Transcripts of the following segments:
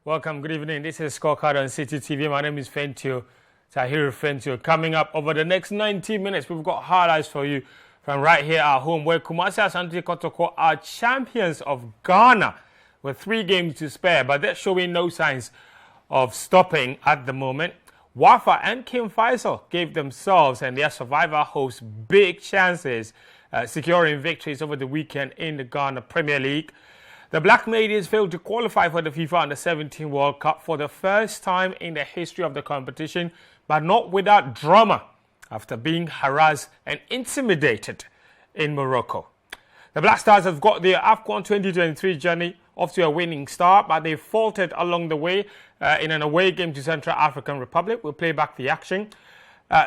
Welcome, good evening. This is Scorecard on Citi TV. My name is Fentio, Tahir Fentio. Coming up over the next 90 minutes, we've got highlights for you from right here at home, where Kumasi Asante Kotoko are champions of Ghana with 3 games to spare, but they're showing no signs of stopping at the moment. Wafa and Kim Faisal gave themselves and their survivor hosts big chances, securing victories over the weekend in the Ghana Premier League. The Black Maidens failed to qualify for the FIFA Under-17 World Cup for the first time in the history of the competition, but not without drama after being harassed and intimidated in Morocco. The Black Stars have got their AFCON 2023 journey off to a winning start, but they faltered along the way in an away game to Central African Republic. We'll play back the action.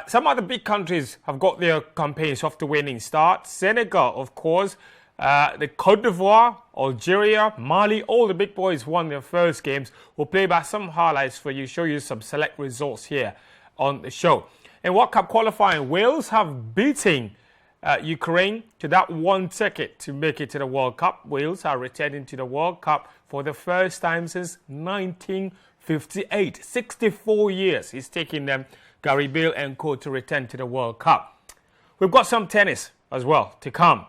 Some other big countries have got their campaigns off to winning start. Senegal, of course, the Côte d'Ivoire, Algeria, Mali, all the big boys won their first games. We'll play back some highlights for you, show you some select results here on the show. In World Cup qualifying, Wales have beaten Ukraine to that one ticket to make it to the World Cup. Wales are returning to the World Cup for the first time since 1958. 64 years it's taking them, Gary Bale and co, to return to the World Cup. We've got some tennis as well to come.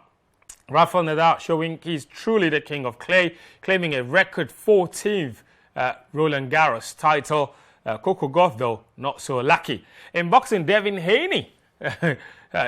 Rafael Nadal showing he's truly the king of clay, claiming a record 14th Roland Garros title. Coco Gauff, though, not so lucky. In boxing, Devin Haney,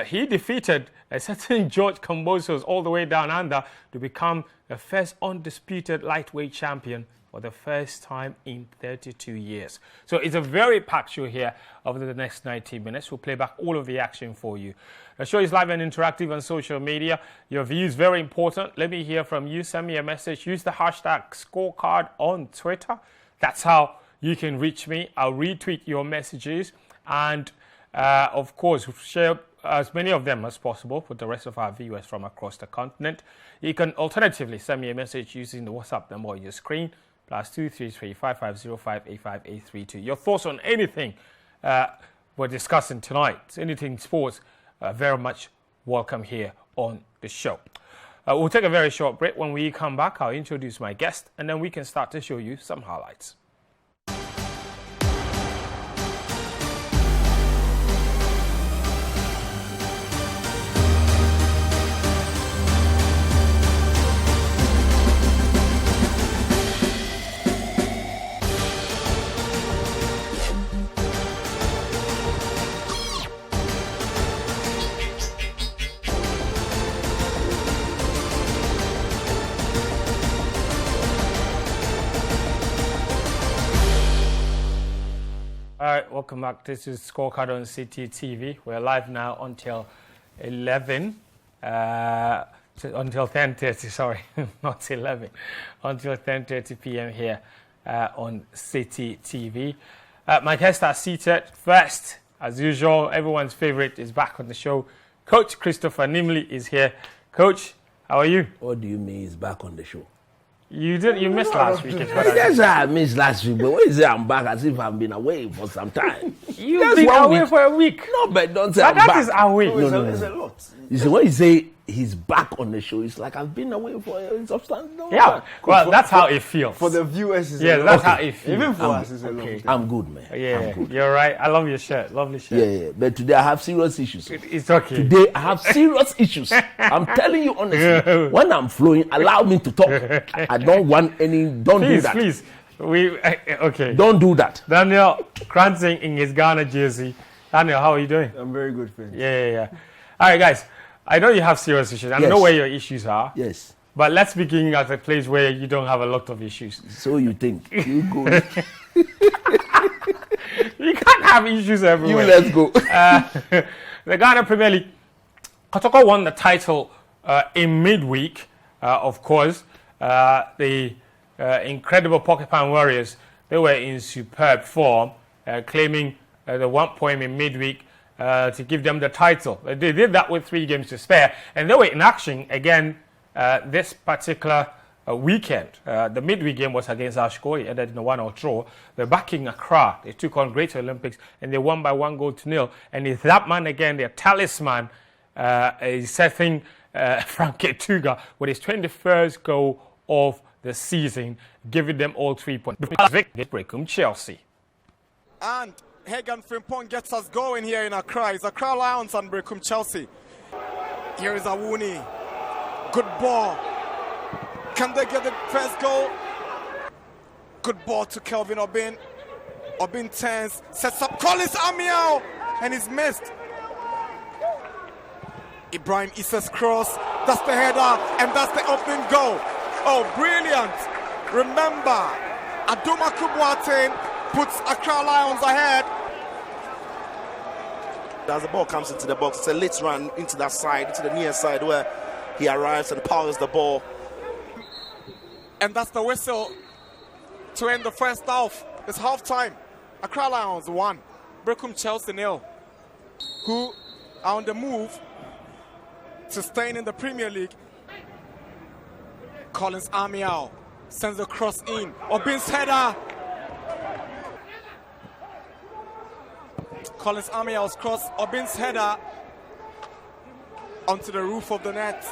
he defeated a certain George Kambosos all the way down under to become the first undisputed lightweight champion for the first time in 32 years. So it's a very packed show here over the next 90 minutes. We'll play back all of the action for you. The show is live and interactive on social media. Your views very important. Let me hear from you. Send me a message. Use the hashtag Scorecard on Twitter. That's how you can reach me. I'll retweet your messages and, of course, share as many of them as possible with the rest of our viewers from across the continent. You can alternatively send me a message using the WhatsApp number on your screen, +233 5505 85832. Your thoughts on anything we're discussing tonight, anything sports, very much welcome here on the show. We'll take a very short break. When we come back, I'll introduce my guest, and then we can start to show you some highlights. All right, welcome back. This is Scorecard on Citi TV. We're live now until 11, until 10:30. Sorry, not 11, until 10:30 p.m. here on Citi TV. My guests are seated. First, as usual, everyone's favorite is back on the show. Coach Christopher Nimley is here. Coach, how are you? What do you mean he's back on the show? You missed last week. Yes, I missed last week, but what is it? I'm back as if I've been away for some time. You've been away for a week. No, but don't say I'm that back. Is away. No. It's a lot. You see, when you say he's back on the show, it's like I've been away for a substantial. Yeah, well, that's how it feels. For the viewers, it's yeah, a lot. that's how it feels. Even for us, it's a lot. I'm good, man. Yeah, I'm good. You're right. I love your shirt. Lovely shirt. Yeah. But today I have serious issues. It's okay. Today I have serious issues. I'm telling you honestly. When I'm flowing, allow me to talk. I don't want any. Don't do that. Please. Okay. Don't do that. Daniel Cranston in his Ghana jersey. Daniel, how are you doing? I'm very good, friend. Yeah. All right, guys. I know you have serious issues. I know where your issues are. Yes. But let's begin at a place where you don't have a lot of issues. So you think. You go. You can't have issues everywhere. You let's go. The Ghana Premier League. Kotoko won the title in midweek, of course. The incredible Porcupine Warriors, they were in superb form, claiming the 1 point in midweek to give them the title. They did that with 3 games to spare, and they were in action again this particular weekend. The midweek game was against Ashko. It ended in a 1-1 draw. They're back in Accra. They took on Greater Olympics, and they won by 1-0. And it's that man again, their talisman, is setting Frank Etuga with his 21st goal of the season, giving them all 3 points. Brecum Chelsea. And Hagan Frimpong gets us going here in Accra. It's Accra Lions and Brecum Chelsea. Here is Awuni. Good ball. Can they get the first goal? Good ball to Kelvin Obin. Obin turns, sets up Collins Amiao, and he's missed. Ibrahim Issa's cross. That's the header, and that's the opening goal. Oh, brilliant. Remember, Adoma Kubwatin puts Accra Lions ahead. As the ball comes into the box, it's a late run into that side, into the near side where he arrives and powers the ball. And that's the whistle to end the first half. It's half time. Accra Lions 1, Brecum Chelsea 0, who are on the move to staying in the Premier League. Collins Amiao sends a cross in. Obin's header. Collins Amiao's cross. Obin's header onto the roof of the net.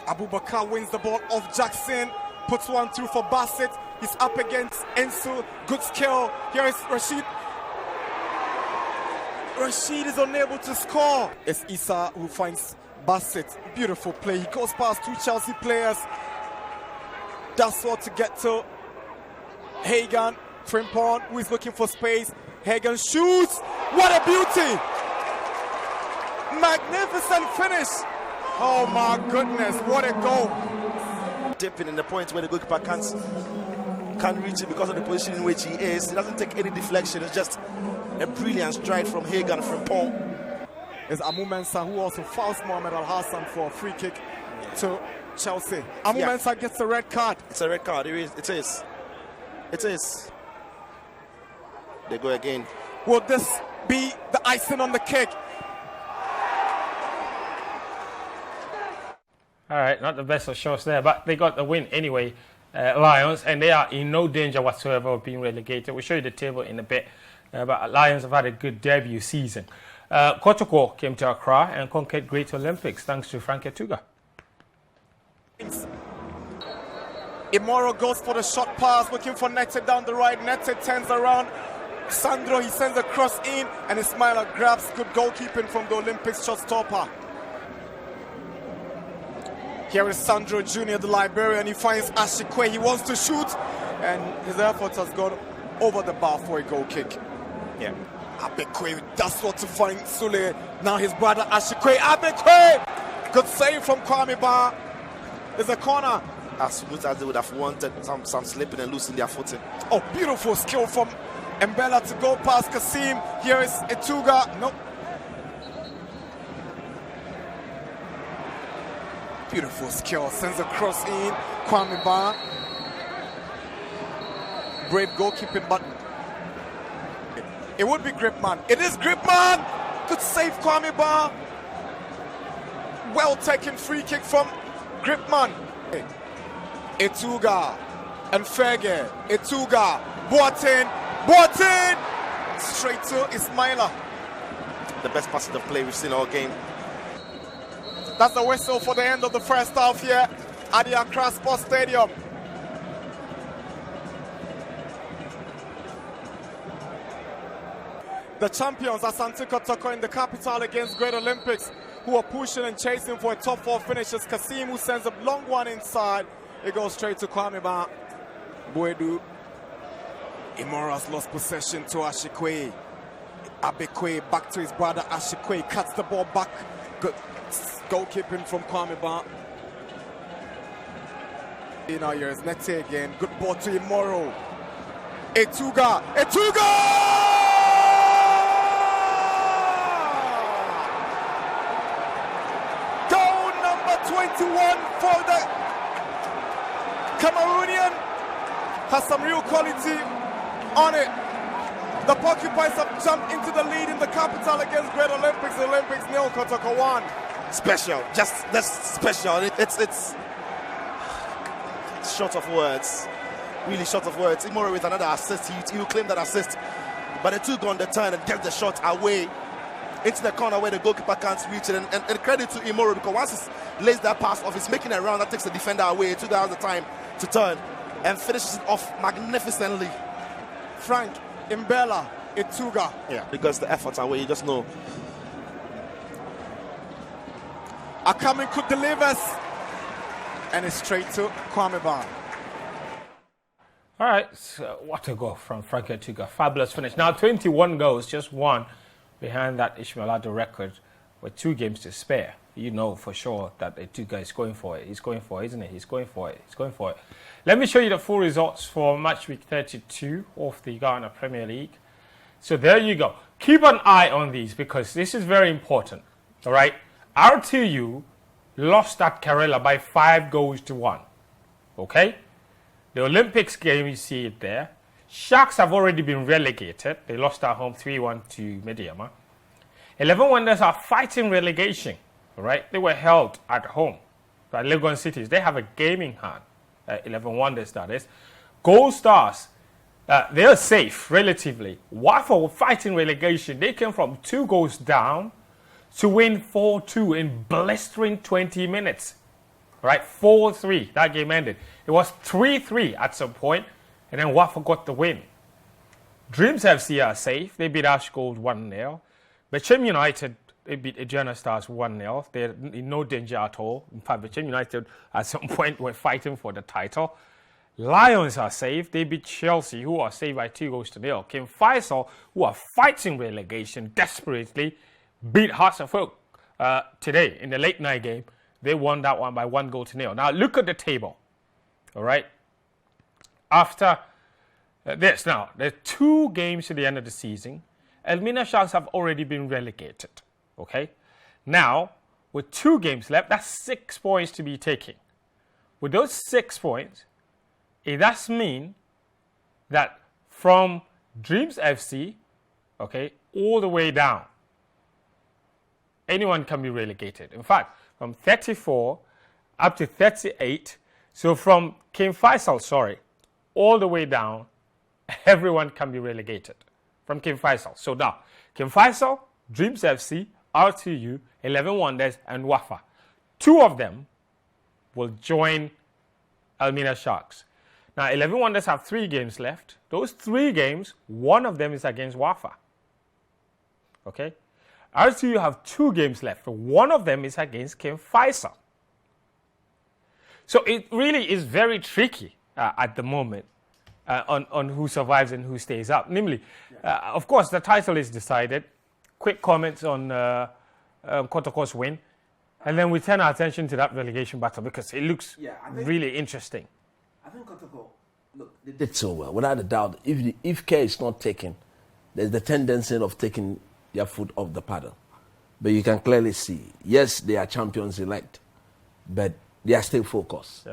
Abubakar wins the ball off Jackson. Puts one through for Bassett. He's up against Ensu. Good skill. Here is Rashid. Rashid is unable to score. It's Issa who finds Bassett. Beautiful play. He goes past 2 Chelsea players. That's what to get to. Hagan Frimpong, who is looking for space. Hagan shoots. What a beauty. Magnificent finish. Oh my goodness, what a goal. Dipping in the point where the goalkeeper can't reach it because of the position in which he is. He doesn't take any deflection. It's just a brilliant stride from Hagan Frimpong. It's Amu Mensah who also fouls Mohamed Al Hassan for a free kick to Chelsea. Amu Mensah gets a red card. It's a red card. It is. They go again. Will this be the icing on the cake? All right, not the best of shots there, but they got the win anyway, Lions, and they are in no danger whatsoever of being relegated. We'll show you the table in a bit, but Lions have had a good debut season. Kotoko came to Accra and conquered Great Olympics thanks to Frank Etuga. Imoro goes for the short pass, looking for Nete down the right. Nete turns around. Sandro, he sends a cross in, and Ismaila grabs. Good goalkeeping from the Olympics shot stopper. Here is Sandro Jr., the Liberian. He finds Ashikwe. He wants to shoot, and his effort has gone over the bar for a goal kick. Yeah. Abekwe, that's what to find Sule. Now his brother Ashikwe. Abekwe! Good save from Kwame Ba. There's a corner. As smooth as they would have wanted, some slipping and losing their footing. Oh, beautiful skill from Mbella to go past Kasim. Here is Etuga. Nope. Beautiful skill. Sends a cross in. Kwame Ba. Brave goalkeeping, but it would be Gripman. It is Gripman. Good save, Kwame Ba. Well taken free kick from Gripman. Etuga and Fege. Etuga. Boateng. Straight to Ismaila. The best pass of the play we've seen all game. That's the whistle for the end of the first half here at the Accra Sports Stadium. The champions are Asante Kotoko in the capital against Great Olympics, who are pushing and chasing for a top 4 finish. It's Kasim who sends a long one inside. It goes straight to Kwame Ba. Boedu. Imora's lost possession to Ashikwe. Abekwe back to his brother Ashikwe. Cuts the ball back. Good goalkeeping from Kwame Ba. Now here's Nete again. Good ball to Imoro. Etuga. Goal number 21 for the Cameroonian. Has some real quality on it. The Porcupines have jumped into the lead in the capital against Great Olympics. The Olympics 0, Kotoko 1. Special, that's special. It's short of words, really short of words. Imoro with another assist, he will claim that assist, but the two go on the turn and get the shot away into the corner where the goalkeeper can't reach it. And credit to Imoro, because once he lays that pass off, he's making a round that takes the defender away. Two has the time to turn. and finishes it off magnificently. Frank, Mbella, Ituga. Yeah, because the efforts are where you just know. Akamin could delivers. And it's straight to Kwame Bar. All right, so what a goal from Frank Ituga. Fabulous finish. Now 21 goals, just one behind that Ismail Ado record with 2 games to spare. You know for sure that Ituga is going for it. He's going for it, isn't he? He's going for it. He's going for it. Let me show you the full results for match week 32 of the Ghana Premier League. So there you go. Keep an eye on these because this is very important. All right, RTU lost at Kerala by 5 goals to 1. Okay? The Olympics game, you see it there. Sharks have already been relegated. They lost at home 3-1 to Mediama. 11 Wonders are fighting relegation. All right? They were held at home by Legon Cities. They have a game in hand. 11 Wonders, that is. Gold Stars, they are safe, relatively. Wafa were fighting relegation. They came from 2 goals down to win 4-2 in blistering 20 minutes. Right, 4-3, that game ended. It was 3-3 at some point, and then Wafa got the win. Dreams FC are safe. They beat Ash Gold 1-0. Bechem United, they beat Adriana Stars 1-0. They're in no danger at all. In fact, Bechem United at some point were fighting for the title. Lions are safe. They beat Chelsea, who are saved by 2 goals to 0. King Faisal, who are fighting relegation desperately, beat Hearts of Oak today in the late night game. They won that one by 1 goal to 0. Now look at the table. All right. After this, now there's 2 games to the end of the season. Elmina Sharks have already been relegated. Okay. Now with 2 games left, that's 6 points to be taken. With those 6 points, it does mean that from Dreams FC, okay, all the way down, anyone can be relegated. In fact, from 34 up to 38, so from King Faisal, all the way down, everyone can be relegated from King Faisal. So now, King Faisal, Dreams FC, RTU, 11 Wonders, and Wafa. 2 of them will join Elmina Sharks. Now, 11 Wonders have 3 games left. Those 3 games, 1 of them is against Wafa. Okay? RTU have 2 games left. 1 of them is against King Faisal. So it really is very tricky at the moment on who survives and who stays up. Namely, of course, the title is decided. Quick comments on Kotoko's win. And then we turn our attention to that relegation battle because it looks really interesting. I think Kotoko, look, they did so well. Without a doubt, if care is not taken, there's the tendency of taking their foot off the paddle. But you can clearly see, yes, they are champions elect, but they are still focused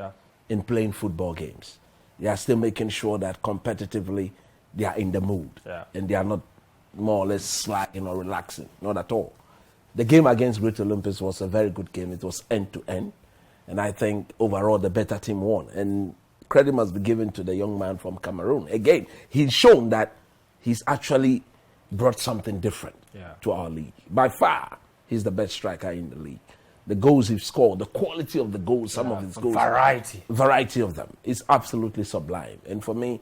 in playing football games. They are still making sure that competitively they are in the mood and they are not more or less slacking or relaxing, not at all. The game against Great Olympics was a very good game. It was end-to-end, and I think overall the better team won. And credit must be given to the young man from Cameroon. Again, he's shown that he's actually brought something different to our league. By far, he's the best striker in the league. The goals he's scored, the quality of the goals, some of his goals. Variety of them. Is absolutely sublime. And for me,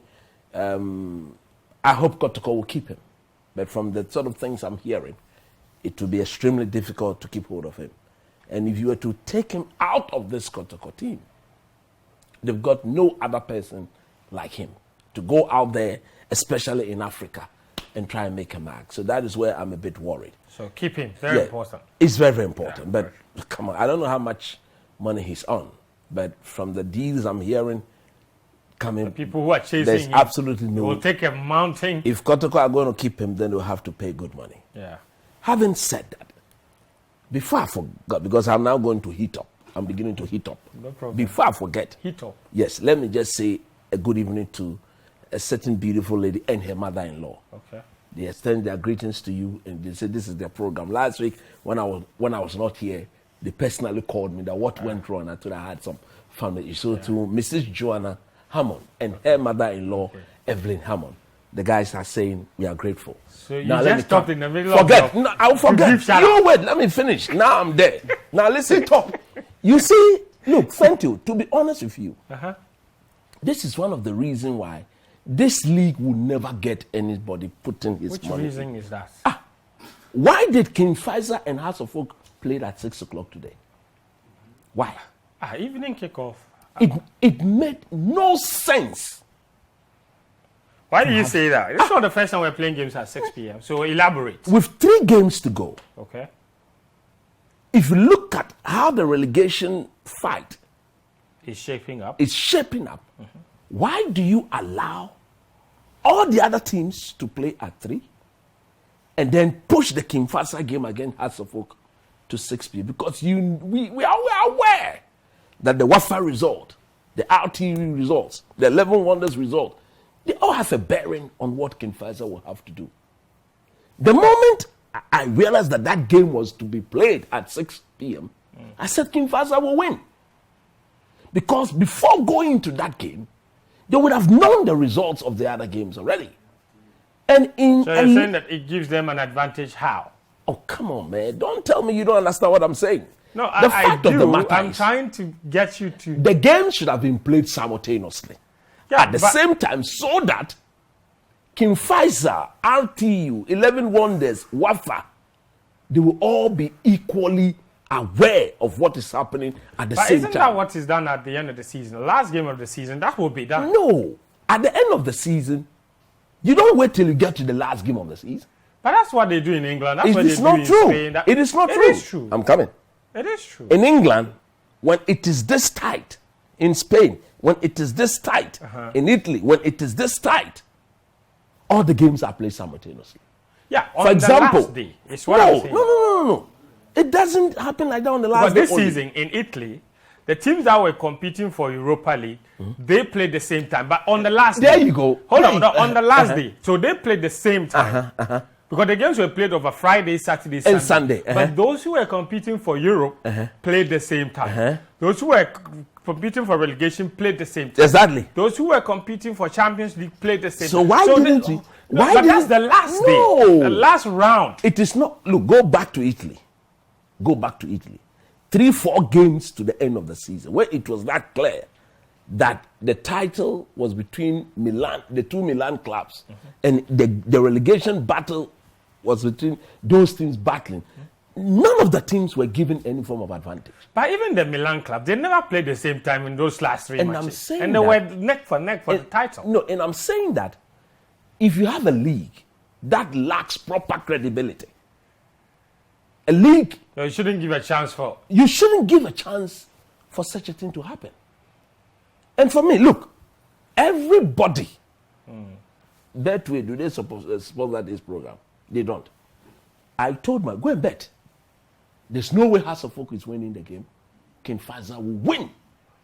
I hope Kotoko will keep him. But from the sort of things I'm hearing, it will be extremely difficult to keep hold of him. And if you were to take him out of this Kotoko team, they've got no other person like him to go out there, especially in Africa, and try and make a mark. So that is where I'm a bit worried. So keep him. Very important. It's very, very important. But come on, I don't know how much money he's on. But from the deals I'm hearing coming, the people who are chasing there's him, absolutely no. will take a mountain. If Kotoko are going to keep him, then they'll have to pay good money. Yeah. Having said that, before I forget, because I'm now going to heat up. I'm beginning to heat up. No problem. Before I forget. Heat up. Yes, let me just say a good evening to a certain beautiful lady and her mother-in-law. Okay. They extend their greetings to you and they say this is their program. Last week, when I was not here, they personally called me that what went wrong. I told her I had some family issues. So to Mrs. Joanna Hammond and her mother-in-law, Evelyn Hammond, the guys are saying we are grateful. So you now, just stopped in the middle forget. of no, I'll forget. You wait, let me finish. Now I'm there. Now listen, talk. You see, look, thank you. To be honest with you, This is one of the reasons why this league will never get anybody putting his Which money. reason is that? Why did King Faisal and House of Oak play at 6 o'clock today? Why? Evening kickoff. It made no sense. Why do you say that? It's not the first time we're playing games at 6 p.m. So elaborate. With 3 games to go, Okay. if you look at how the relegation fight It's shaping up. is shaping up, why do you allow all the other teams to play at 3 and then push the King Faisal game against House of Oak to 6 p.m.? Because we are aware that the WAFA result, the RTE results, the 11 Wonders result, they all have a bearing on what King Faisal will have to do. The moment I realized that that game was to be played at 6 p.m., I said King Faisal will win. Because before going into that game, they would have known the results of the other games already. And So you're saying that it gives them an advantage how? oh, come on, man. Don't tell me you don't understand what I'm saying. No, the fact of the matter I'm is, trying to get you to... the game should have been played simultaneously. Yeah, At the but- same time, so that King Faisal, RTU, 11 Wonders, WAFA, they will all be equally aware of what is happening at the But same isn't time. that what is done at the end of the season? The last game of the season, that will be done. No. At the end of the season, you don't wait till you get to the last game of the season. But that's what they do in England. That's It what is they not do in true. Spain. It is not true. It is true. I'm coming. It is true. In England, when it is this tight, in Spain, when it is this tight, in Italy, when it is this tight, all the games are played simultaneously. Yeah, on For example, the last day. It's what I'm saying. no. It doesn't happen like that on the last But day. this only. season in Italy, the teams that were competing for Europa League, they played the same time. But on the last There day, you go. Hold There on, you- no, on the last day. So they played the same time. Because the games were played over Friday, Saturday, Sunday. And Sunday, But those who were competing for Europe played the same time. Those who were competing for relegation played the same time. Exactly. Those who were competing for Champions League played the same So time. why didn't they- we? No, Why but didn't, that's the last no. day. The last round. It is not. Look, go back to Italy. Go back to Italy. 3-4 games to the end of the season, where it was that clear that the title was between Milan, the 2 Milan clubs, and the relegation battle was between those teams battling. None of the teams were given any form of advantage. But even the Milan club, they never played the same time in those last 3 And matches. I'm saying and they that- were neck for neck for the title. No, and I'm saying that if you have a league that lacks proper credibility, a league, So you shouldn't give a chance for... you shouldn't give a chance for such a thing to happen. And for me, look, everybody, that way, do they sponsor this program? They don't. I told my, go and bet. There's no way House of Oak is winning the game. King Faisal will win.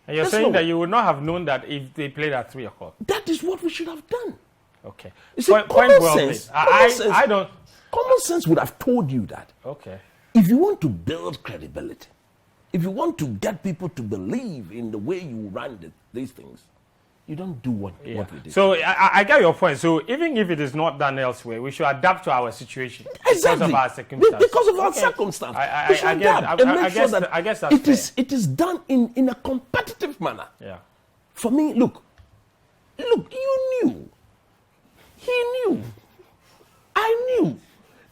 And you're That's saying no- that you would not have known that if they played at 3 o'clock. That is what we should have done. Okay. You see, Point common well sense, made. common sense- I don't... Common sense would have told you that. Okay. If you want to build credibility, if you want to get people to believe in the way you run these things, you don't do what we did. So I get your point. So even if it is not done elsewhere, we should adapt to our situation because Exactly. of our circumstances. Because of our Okay. circumstance. I We should get it. adapt and I make sure guess that I guess that's it is done in a competitive manner. Yeah. For me, look, you knew. He knew. I knew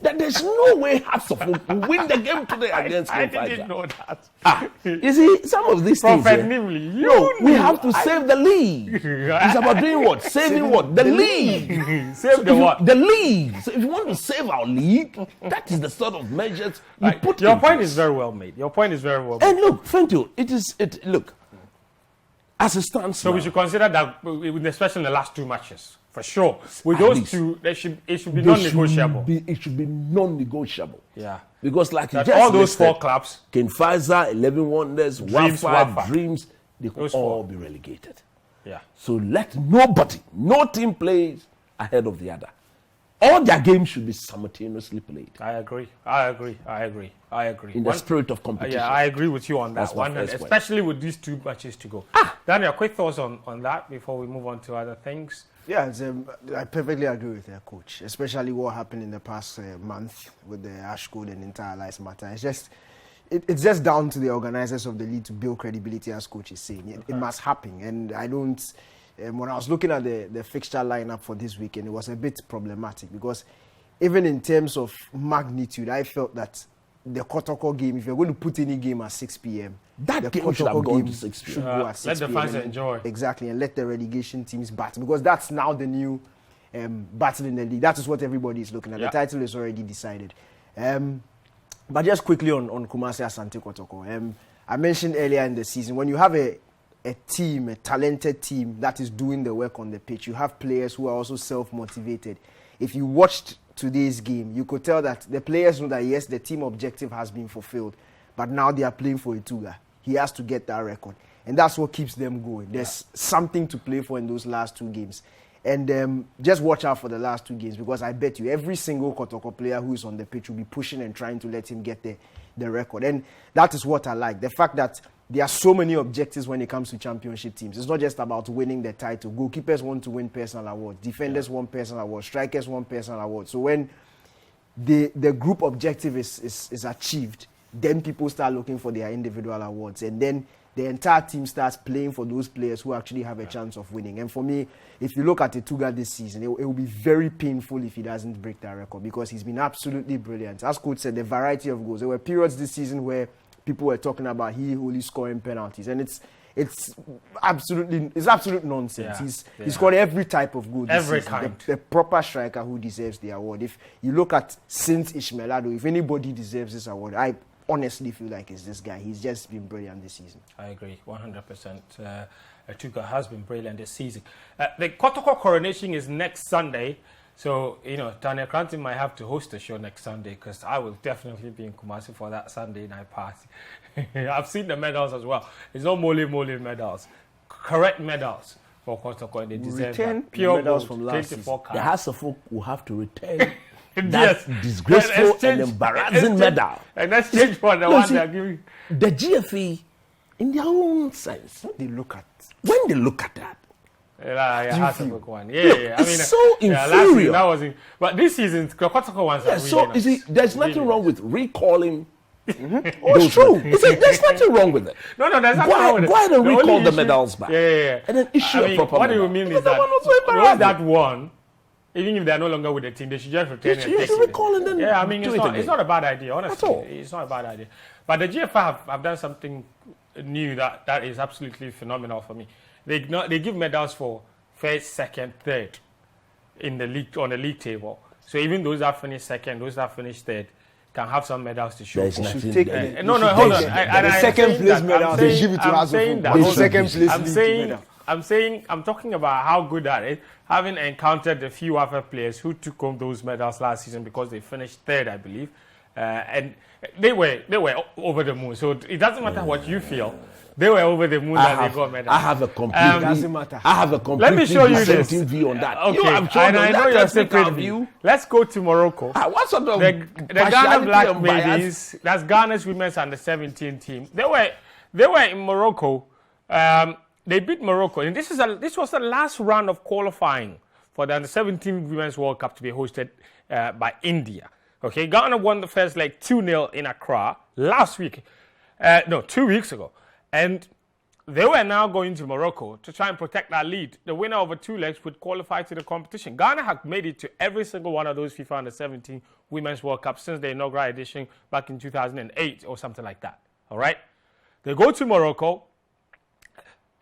that there's no way House of Oak will win the game today against I King didn't Faisal. know that. You see, some of these things. Prophet here, Nimli, you no, we knew. have to save the league. It's about doing what? Saving what? The league. Save the what? The league. So if you want to save our league, that is the sort of measures you put Your in point place. is very well made. Your point is very well made. And look, thank you. Look, as it stands So now, we should consider that, especially in the last 2 matches, for sure. With At those least. two, it should be they non-negotiable. it should be non-negotiable. Yeah. Because like you That just all those listed, 4 clubs, King Faisal, 11 Wonders, Dreams, Wafa, Wafa. Dreams, they could Those all 4. be relegated. yeah. So let nobody, no team plays ahead of the other. All their games should be simultaneously played I agree. in the spirit of competition. Yeah, I agree with you on that That's my one, and first point. especially with these 2 matches to go. Daniel, quick thoughts on that before we move on to other things. Yeah, I perfectly agree with their coach, especially what happened in the past month with the Ash Code and entire lives matter. It's just down to the organizers of the league to build credibility, as coach is saying. It must happen, and I don't. when I was looking at the fixture lineup for this weekend, it was a bit problematic because even in terms of magnitude, I felt that the Kotoko game, if you're going to put any game at 6 p.m., that game should have gone to 6 p.m. Should go at 6 let the p.m. fans enjoy. Exactly, and let the relegation teams battle, because that's now the new battle in the league. That is what everybody is looking at. The title is already decided. But just quickly on Kumasi Asante Kotoko. I mentioned earlier in the season, when you have a team, a talented team that is doing the work on the pitch, you have players who are also self-motivated. If you watched today's game, you could tell that the players know that, yes, the team objective has been fulfilled, but now they are playing for Ituga. He has to get that record. And that's what keeps them going. There's something to play for in those last 2 games. And just watch out for the last 2 games, because I bet you every single Kotoko player who is on the pitch will be pushing and trying to let him get the record. And that is what I like. The fact that there are so many objectives when it comes to championship teams. It's not just about winning the title. Goalkeepers want to win personal awards. Defenders want personal awards. Strikers want personal awards. So when the group objective is achieved, then people start looking for their individual awards. And then the entire team starts playing for those players who actually have a chance of winning. And for me, if you look at Ituga this season, it will be very painful if he doesn't break that record, because he's been absolutely brilliant. As coach said, the variety of goals. There were periods this season where people were talking about he only scoring penalties, and it's absolute nonsense. He's scored every type of goal this every season. kind. The proper striker who deserves the award. If you look at since Ishmaelado, if anybody deserves this award, I honestly feel like it's this guy. He's just been brilliant this season. I agree, 100%. Atuka has been brilliant this season. The Kotoko coronation is next Sunday. So, Tanya Cranton might have to host the show next Sunday, because I will definitely be in Kumasi for that Sunday night party. I've seen the medals as well. It's not mole medals. Correct medals for Kotoko, and they deserve that. Pure medals gold, from last 24 carats. The House of Folk will have to return that disgraceful and embarrassing medal. And exchange for the one they're giving. The GFE, in their own sense, when they look at that, it's so inferior. But this season, Kotoko ones are really nice. You see, there's nothing wrong with recalling. It's true. There's nothing wrong with it. No, there's nothing wrong with it. Go ahead and recall the medals back. Yeah. And then issue a proper what medal. What do you mean is that that one, even if they're no longer with the team, they should just return and take it. Recall and then it's not a bad idea, honestly. It's not a bad idea. But the GFA have done something new that is absolutely phenomenal for me. They give medals for first, second, third in the league, on the league table. So even those that finish second, those that finish third, can have some medals to show. There's nothing hold on. The second place medal, they give it to us. The second place I'm talking about how good that is. Having encountered a few other players who took home those medals last season because they finished third, I believe, and they were over the moon. So it doesn't matter what you feel. They were over the moon that they got medals. I have a complete. Doesn't matter. I have a complete. Let me show you this view on that. Okay, I know your separate view. Let's go to Morocco. What sort of the Ghana Black Ladies? That's Ghana's women's under-17 team. They were in Morocco. They beat Morocco, and this was the last round of qualifying for the under-17 Women's World Cup to be hosted by India. Okay, Ghana won the first leg 2-0 in Accra last week. 2 weeks ago. And they were now going to Morocco to try and protect that lead. The winner of the 2 legs would qualify to the competition. Ghana had made it to every single one of those FIFA Under-17 Women's World Cup since the inaugural edition back in 2008 or something like that. All right? They go to Morocco.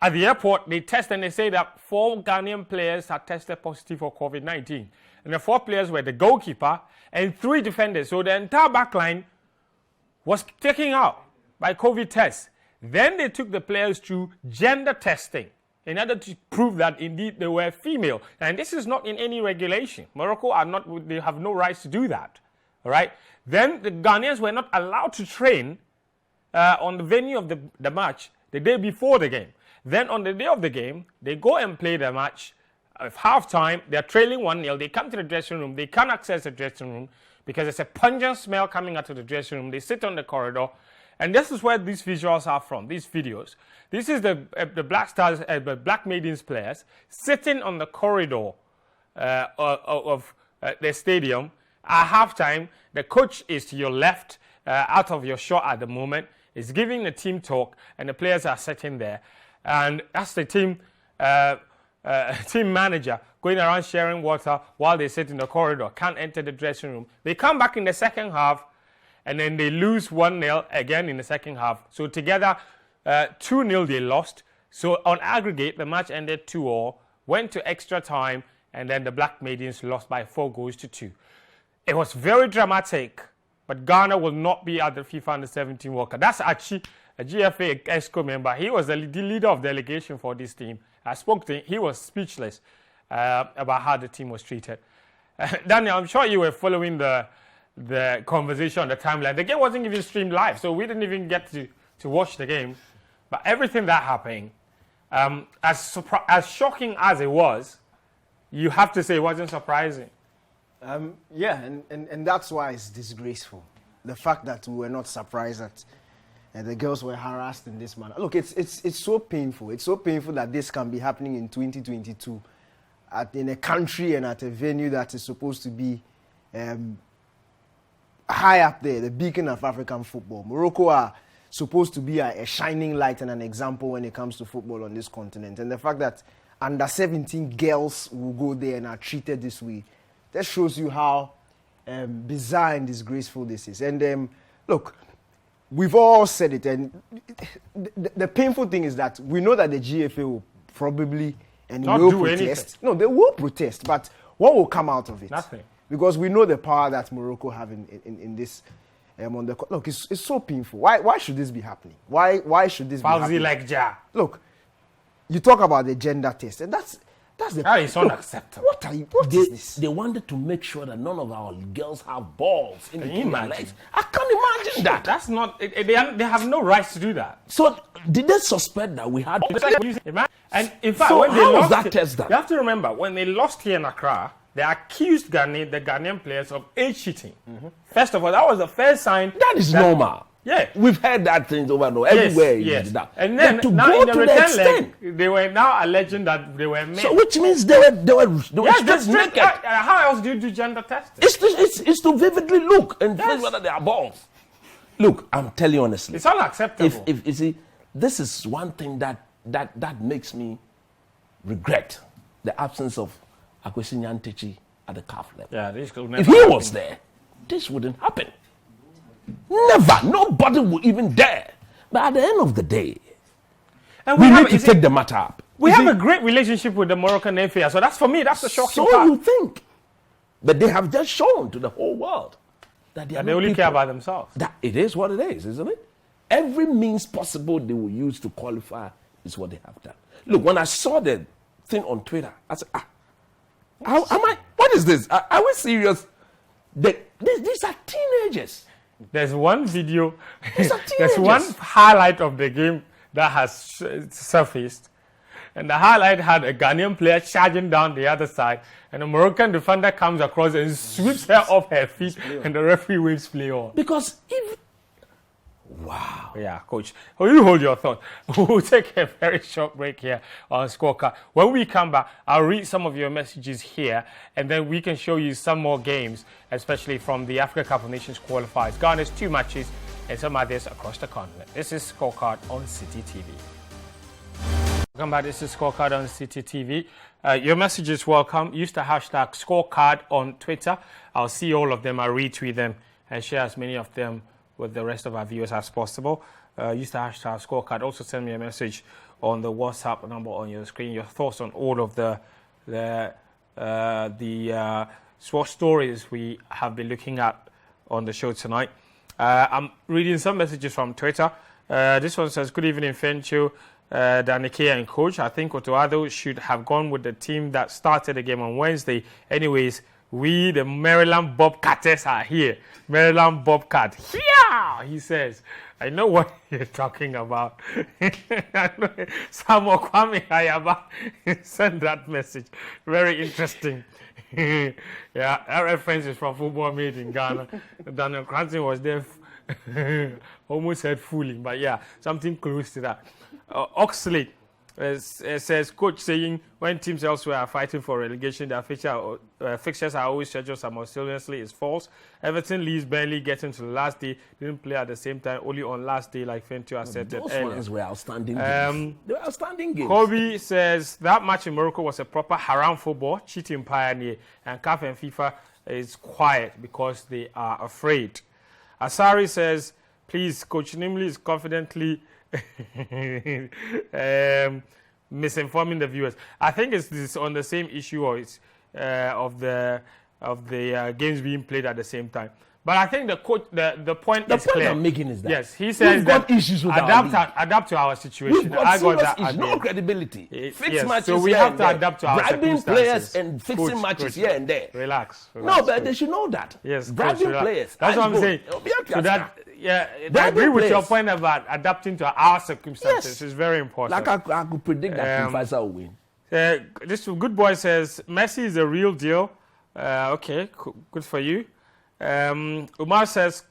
At the airport, they test and they say that 4 Ghanaian players had tested positive for COVID-19. And the 4 players were the goalkeeper and 3 defenders. So the entire back line was taken out by COVID tests. Then they took the players through gender testing in order to prove that indeed they were female. And this is not in any regulation. Morocco they have no rights to do that. All right? Then the Ghanaians were not allowed to train on the venue of the match the day before the game. Then on the day of the game, they go and play the match. At halftime, they're trailing 1-0. They come to the dressing room. They can't access the dressing room because there's a pungent smell coming out of the dressing room. They sit on the corridor. And this is where these visuals are from, these videos. This is the Black Stars, the Black Maidens players sitting on the corridor of the stadium. At halftime, the coach is to your left, out of your shot at the moment, is giving the team talk, and the players are sitting there. And as the team team manager going around sharing water while they sit in the corridor, can't enter the dressing room. They come back in the second half, and then they lose 1-0 again in the second half. So together, 2-0 they lost. So on aggregate, the match ended 2-2, went to extra time, and then the Black Maidens lost by 4-2. It was very dramatic, but Ghana will not be at the FIFA Under-17 World Cup. That's actually a GFA ESCO member. He was the leader of delegation for this team. I spoke to him. He was speechless about how the team was treated. Daniel, I'm sure you were following the conversation on the timeline. The game wasn't even streamed live, so we didn't even get to watch the game. But everything that happened, as shocking as it was, you have to say it wasn't surprising. Yeah, and that's why it's disgraceful. The fact that we were not surprised that the girls were harassed in this manner. Look, it's so painful. It's so painful that this can be happening in 2022 in a country and at a venue that is supposed to be high up there, the beacon of African football. Morocco are supposed to be a shining light and an example when it comes to football on this continent. And the fact that under 17 girls will go there and are treated this way, that shows you how bizarre and disgraceful this is. And look, we've all said it, and the painful thing is that we know that the GFA will probably and not will do protest. anything. No, they will protest, but what will come out of it? Nothing. Because we know the power that Morocco have in this. On the look, it's so painful. Why should this be happening? Why should this be happening? Like Ja. Look, you talk about the gender test, and that's the. That is unacceptable. What is this? They wanted to make sure that none of our girls have balls in Can between you their imagine? legs. I can't imagine that. That's not. They have no rights to do that. So did they suspect that we had? And in fact, So when they how was lost, that test done? you have to remember when they lost here in Accra, they accused the Ghanaian players of age cheating. First of all, that was the first sign. That is normal. Yeah. We've heard that thing over and over. Everywhere you yes. did that. And then But to now go in the to the return extent. leg, they were now alleging that they were men. So which means they were yes, just that's naked. how else do you do gender testing? It's to vividly look and Yes. feel whether they are balls. Look, I'm telling you honestly. It's unacceptable. If you see, this is one thing that makes me regret the absence of Akwesi Nyantechi at the CAF level. Yeah, this could If never he happen. was there, this wouldn't happen. Never. Nobody would even dare. But at the end of the day, And we have- need to you see, take the matter up. We You have see, a great relationship with the Moroccan FA, so that's for me. That's the shocking so part. you think. But they have just shown to the whole world that they are And they not only care people. about themselves. That it is what it is, isn't it? Every means possible they will use to qualify is what they have done. Look, when I saw the thing on Twitter, I said, what is this? Are we serious? These are teenagers. There's one video, These are there's one teenagers. highlight of the game that has surfaced. And the highlight had a Ghanaian player charging down the other side, and a Moroccan defender comes across and sweeps her off her feet, and the referee waves play on. Because if... Wow. Yeah, coach. You hold your thought. We'll take a very short break here on Scorecard. When we come back, I'll read some of your messages here, and then we can show you some more games, especially from the Africa Cup of Nations qualifiers. Ghana's 2 matches and some others across the continent. This is Scorecard on Citi TV. Welcome back. This is Scorecard on Citi TV. Your messages welcome. Use the hashtag Scorecard on Twitter. I'll see all of them. I'll retweet them and share as many of them with the rest of our viewers as possible. Use the hashtag Scorecard. Also send me a message on the WhatsApp number on your screen. Your thoughts on all of the sports stories we have been looking at on the show tonight. I'm reading some messages from Twitter. This one says, good evening, Fencho, Danike and coach. I think Otoado should have gone with the team that started the game on Wednesday. Anyways, we, the Maryland Bobcats, are here. Maryland Bobcat. Yeah, he says. I know what you're talking about. Samuel Kwame Ayaba sent that message. Very interesting. Yeah, that reference is from Football Made in Ghana. Daniel Cranton was there. Almost said fooling, but yeah, something close to that. Oxley It says, coach saying when teams elsewhere are fighting for relegation, their fixtures are always scheduled simultaneously is false. Everton leaves Burnley getting to the last day, didn't play at the same time, only on last day, like Fentio has said Those earlier. ones were outstanding games. They were outstanding games. Kobe says that match in Morocco was a proper haram football, cheating pioneer, and CAF and FIFA is quiet because they are afraid. Asari says, please, Coach Nimley is confidently misinforming the viewers. I think it's on the same issue, or it's of the games being played at the same time. But I think the point is clear. I'm making is that yes, he says got that issues with adapt to our situation. We've got I got serious that. issues, no credibility. Fix matches so we here have and to there. adapt to our bribing circumstances. players and fixing matches here and there. Relax. No, but they should know that. Yes, bribing relax. players. That's what I'm saying. So that, I agree with your point about adapting to our circumstances. Yes. It's very important. Like I could predict that Pfizer will win. This good boy says Messi is a real deal. Okay, good for you. Umar says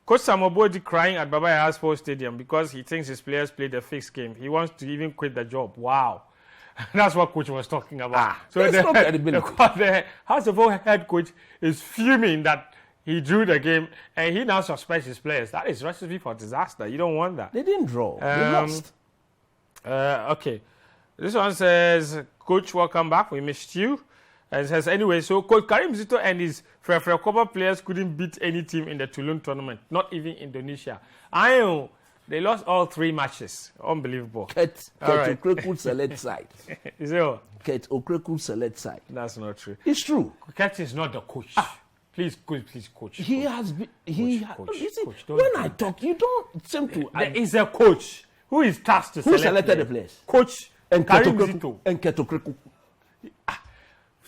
Coach Samobodi crying at Baba Yara Sports Stadium because he thinks his players played a fixed game. He wants to even quit the job. Wow. That's what coach was talking about. So the House of Oak head coach is fuming that he drew the game and he now suspects his players. That is recipe for disaster. You don't want that. They didn't draw. They lost. Okay. This one says, Coach, welcome back. We missed you. And it says, anyway, so Coach Karim Zito and his Frefrekoba players couldn't beat any team in the Toulon tournament, not even Indonesia. I know. They lost all 3 matches. Unbelievable. Ket Okreku select side. Is it? Ket Okreku select side. That's not true. It's true. Ket is not the coach. Please, coach. He has been. Coach, You see, coach, when I talk, you don't seem to. There is a coach who is tasked to Who select selected the players? Coach And Karim Zito. Ket Okreku.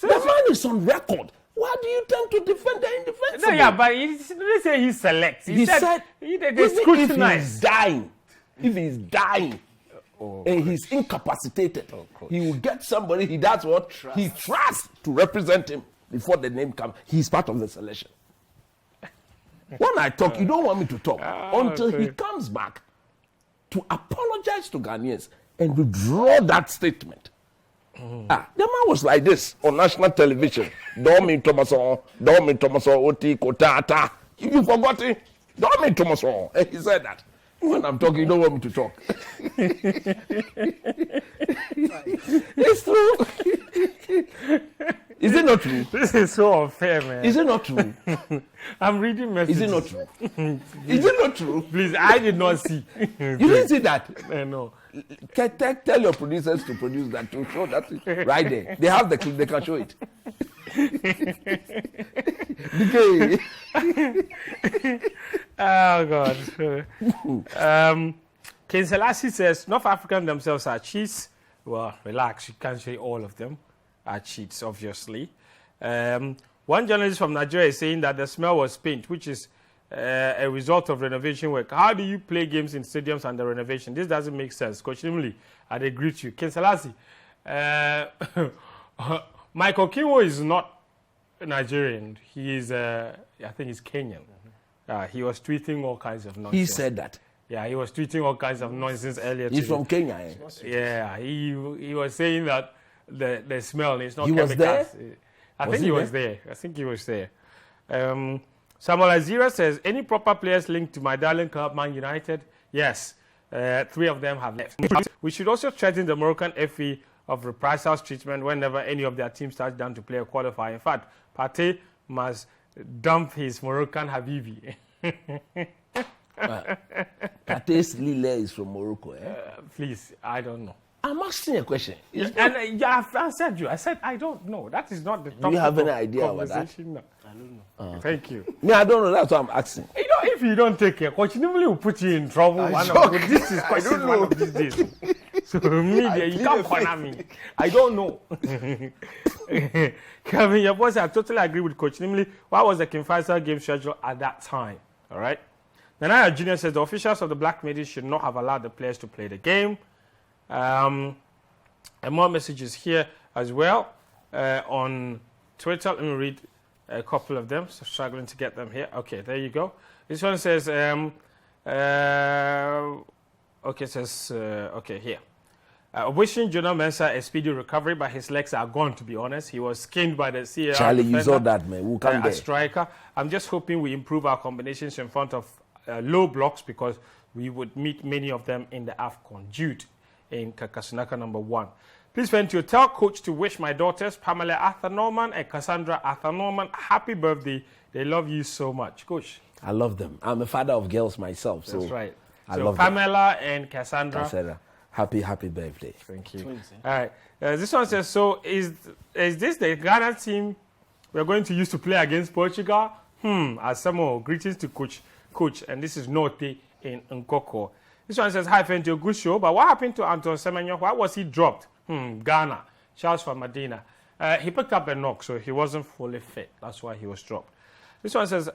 The man is on record. Why do you tend to defend the indefensible? No, but he didn't say he selects. He said they scrutinize. If he's dying and he's incapacitated, he will get somebody he does what? He trusts to represent him before the name comes. He's part of the selection. When I talk, you don't want me to talk until he comes back to apologize to Ghanaians and withdraw that statement. The man was like this on national television. Domi Thomason, Oti Kotata. You forgot it? Domi Thomason. And he said that. When I'm talking, you don't want me to talk. It's true. Is it not true? This is so unfair, man. Is it not true? I'm reading messages. Is it not true? Is it not true? Please, I did not see. You didn't see that? No. Tell your producers to produce that, to show that right there. They have the clip, they can show it. Oh, God. King Selassie says, North African themselves are cheats. Well, relax, you can't say all of them are cheats, obviously. One journalist from Nigeria is saying that the smell was paint, which is a result of renovation work. How do you play games in stadiums under renovation? This doesn't make sense. Coach Nimley, I agree with you. King Selassie, Michael Kinwo is not Nigerian. He is, I think he's Kenyan. He was tweeting all kinds of nonsense. He said that. Yeah, he was tweeting all kinds of nonsense earlier today. He's from Kenya, eh? Yeah, he was saying that the smell is not He chemicals. was there? I think he was there. I think he was there. Samuel Azira says, any proper players linked to my darling club, Man United? Yes. 3 of them have left. We should also threaten the Moroccan FA of reprisals treatment whenever any of their teams touch down to play a qualifier. In fact, Partey must dump his Moroccan Habibi. Partey's Lille is from Morocco, eh? Please, I don't know. I'm asking a question. I've answered you. I said, I don't know. That is not the topic. Do you have any idea about that? No. I don't know. Thank you. I don't know. That's what I'm asking. You know, if you don't take care, Coach Nimley will put you in trouble. This is question one of these days. So, media, you can't corner me. I don't know. Kevin, your boys, I totally agree with Coach Nimley. What was the King Faisal game schedule at that time? All right. Nanaya Junior says the officials of the Black Media should not have allowed the players to play the game. And more messages here as well on Twitter. Let me read a couple of them. So struggling to get them here. Okay, there you go. This one says, okay, here. Wishing Jonah Mensah a speedy recovery, but his legs are gone, to be honest. He was skinned by the CAR Charlie, you defender, saw that, man. Who come a there? striker. I'm just hoping we improve our combinations in front of low blocks because we would meet many of them in the AFCON. Jude in Kakasunaka number 1. Please friend to tell coach to wish my daughters Pamela Arthur Norman and Cassandra Arthur Norman happy birthday. They love you so much, coach. I love them. I'm a father of girls myself, so that's right. I so love Pamela and Cassandra. Happy birthday. Thank you. All right. This one says, so is this the Ghana team we're going to use to play against Portugal? Asamo, greetings to coach, and this is Norte in Nkoko. This one says, hi, Fenty, good show, but what happened to Anton Semenyo? Why was he dropped? Ghana. Charles from Medina. He picked up a knock, so he wasn't fully fit. That's why he was dropped. This one says,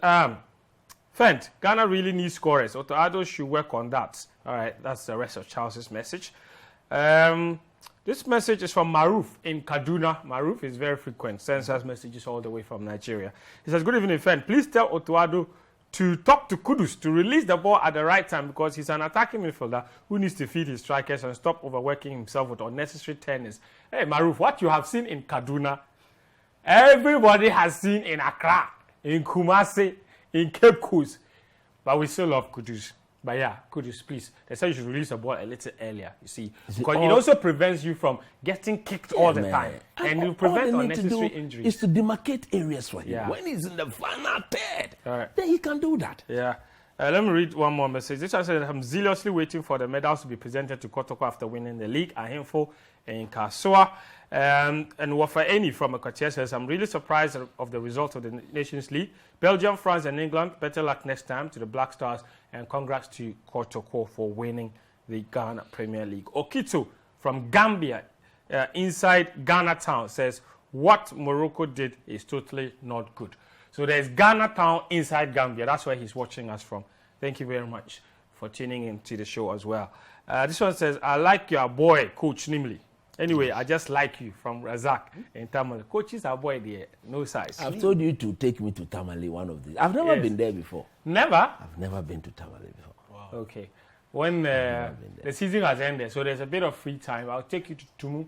Fent, Ghana really needs scorers. Otto Addo should work on that. All right, that's the rest of Charles's message. This message is from Maruf in Kaduna. Maruf is very frequent, sends us messages all the way from Nigeria. He says, good evening, Fent. Please tell Otto Addo to talk to Kudus to release the ball at the right time because he's an attacking midfielder who needs to feed his strikers and stop overworking himself with unnecessary tennis. Hey, Maruf, what you have seen in Kaduna, everybody has seen in Accra, in Kumasi, in Cape Coast. But we still love Kudus. But yeah, Kudus, please. They say you should release the ball a little earlier, you see. Because it also prevents you from getting kicked all the time. And you prevent unnecessary injuries. Is to demarcate areas for him. Yeah. When he's in the final third, right, then he can do that. Yeah. Let me read one more message. This one says, I'm zealously waiting for the medals to be presented to Kotoko after winning the league. Ahimfo in Kasua. And Wafa Eni from Akatia says, I'm really surprised of the result of the Nations League. Belgium, France, and England, better luck next time to the Black Stars. And congrats to Kotoko for winning the Ghana Premier League. Okito from Gambia, inside Ghana Town, says, what Morocco did is totally not good. So there's Ghana Town inside Gambia. That's where he's watching us from. Thank you very much for tuning in to the show as well. This one says, I like your boy, Coach Nimli. Anyway, I just like you from Razak in Tamale. Coach is our boy there, no size. I've told you to take me to Tamale one of these. I've never been there before. Never? I've never been to Tamale before. Wow. Okay. When the season has ended, so there's a bit of free time, I'll take you to Tumu.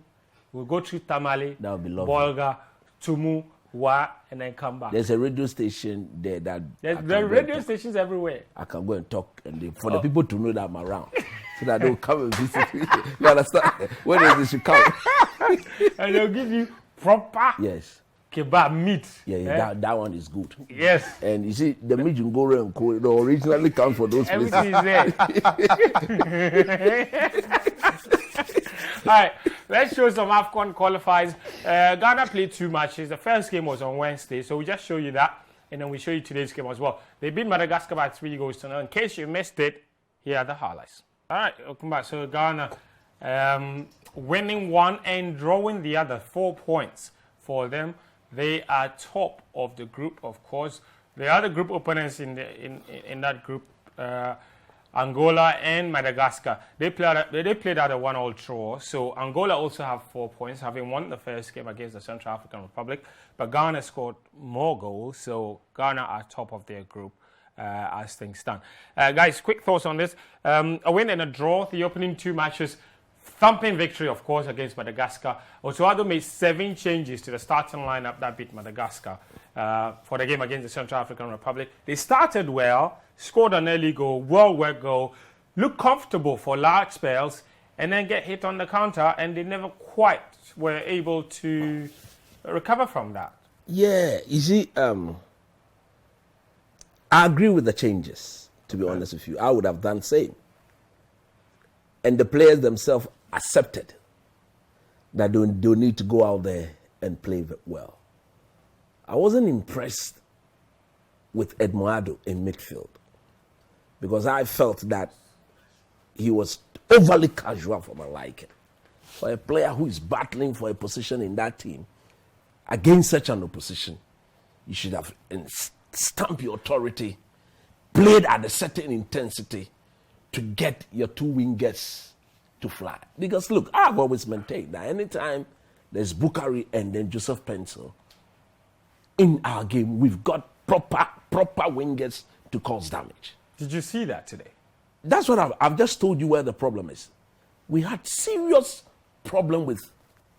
We'll go through Tamale, that would be lovely. Bolga, Tumu, Wa, and then come back. There's a radio station there that... There are radio stations everywhere. I can go and talk and for the people to know that I'm around. So that they'll come and visit me. You understand? When they should come. And they'll give you proper kebab meat. Yeah, that one is good. Yes. And you see, the meat you go and co, it originally comes from those places. Everything is there. All right, let's show some AFCON qualifiers. Ghana played 2 matches. The first game was on Wednesday, so we just show you that. And then we show you today's game as well. They beat Madagascar by 3 goals to 0. In case you missed it, here are the highlights. All right, welcome back. So Ghana winning one and drawing the other, 4 points for them. They are top of the group, of course. The other group opponents in that group, Angola and Madagascar, they played out a 1-1 draw. So Angola also have 4 points, having won the first game against the Central African Republic. But Ghana scored more goals, so Ghana are top of their group. As things stand. Guys, quick thoughts on this. A win and a draw, the opening 2 matches. Thumping victory, of course, against Madagascar. Otuado made 7 changes to the starting lineup that beat Madagascar for the game against the Central African Republic. They started well, scored an early goal, well-worked goal, looked comfortable for large spells, and then get hit on the counter, and they never quite were able to recover from that. Yeah, you see... I agree with the changes, to be honest with you. I would have done the same. And the players themselves accepted that they need to go out there and play well. I wasn't impressed with Edmoado in midfield because I felt that he was overly casual for my liking. For a player who is battling for a position in that team, against such an opposition, you should have stamp your authority, played at a certain intensity to get your 2 wingers to fly. Because look, I've always maintained that anytime there's Bukari and then Joseph Pencil in our game, we've got proper wingers to cause damage. Did you see that today? That's what I've just told you where the problem is. We had serious problem with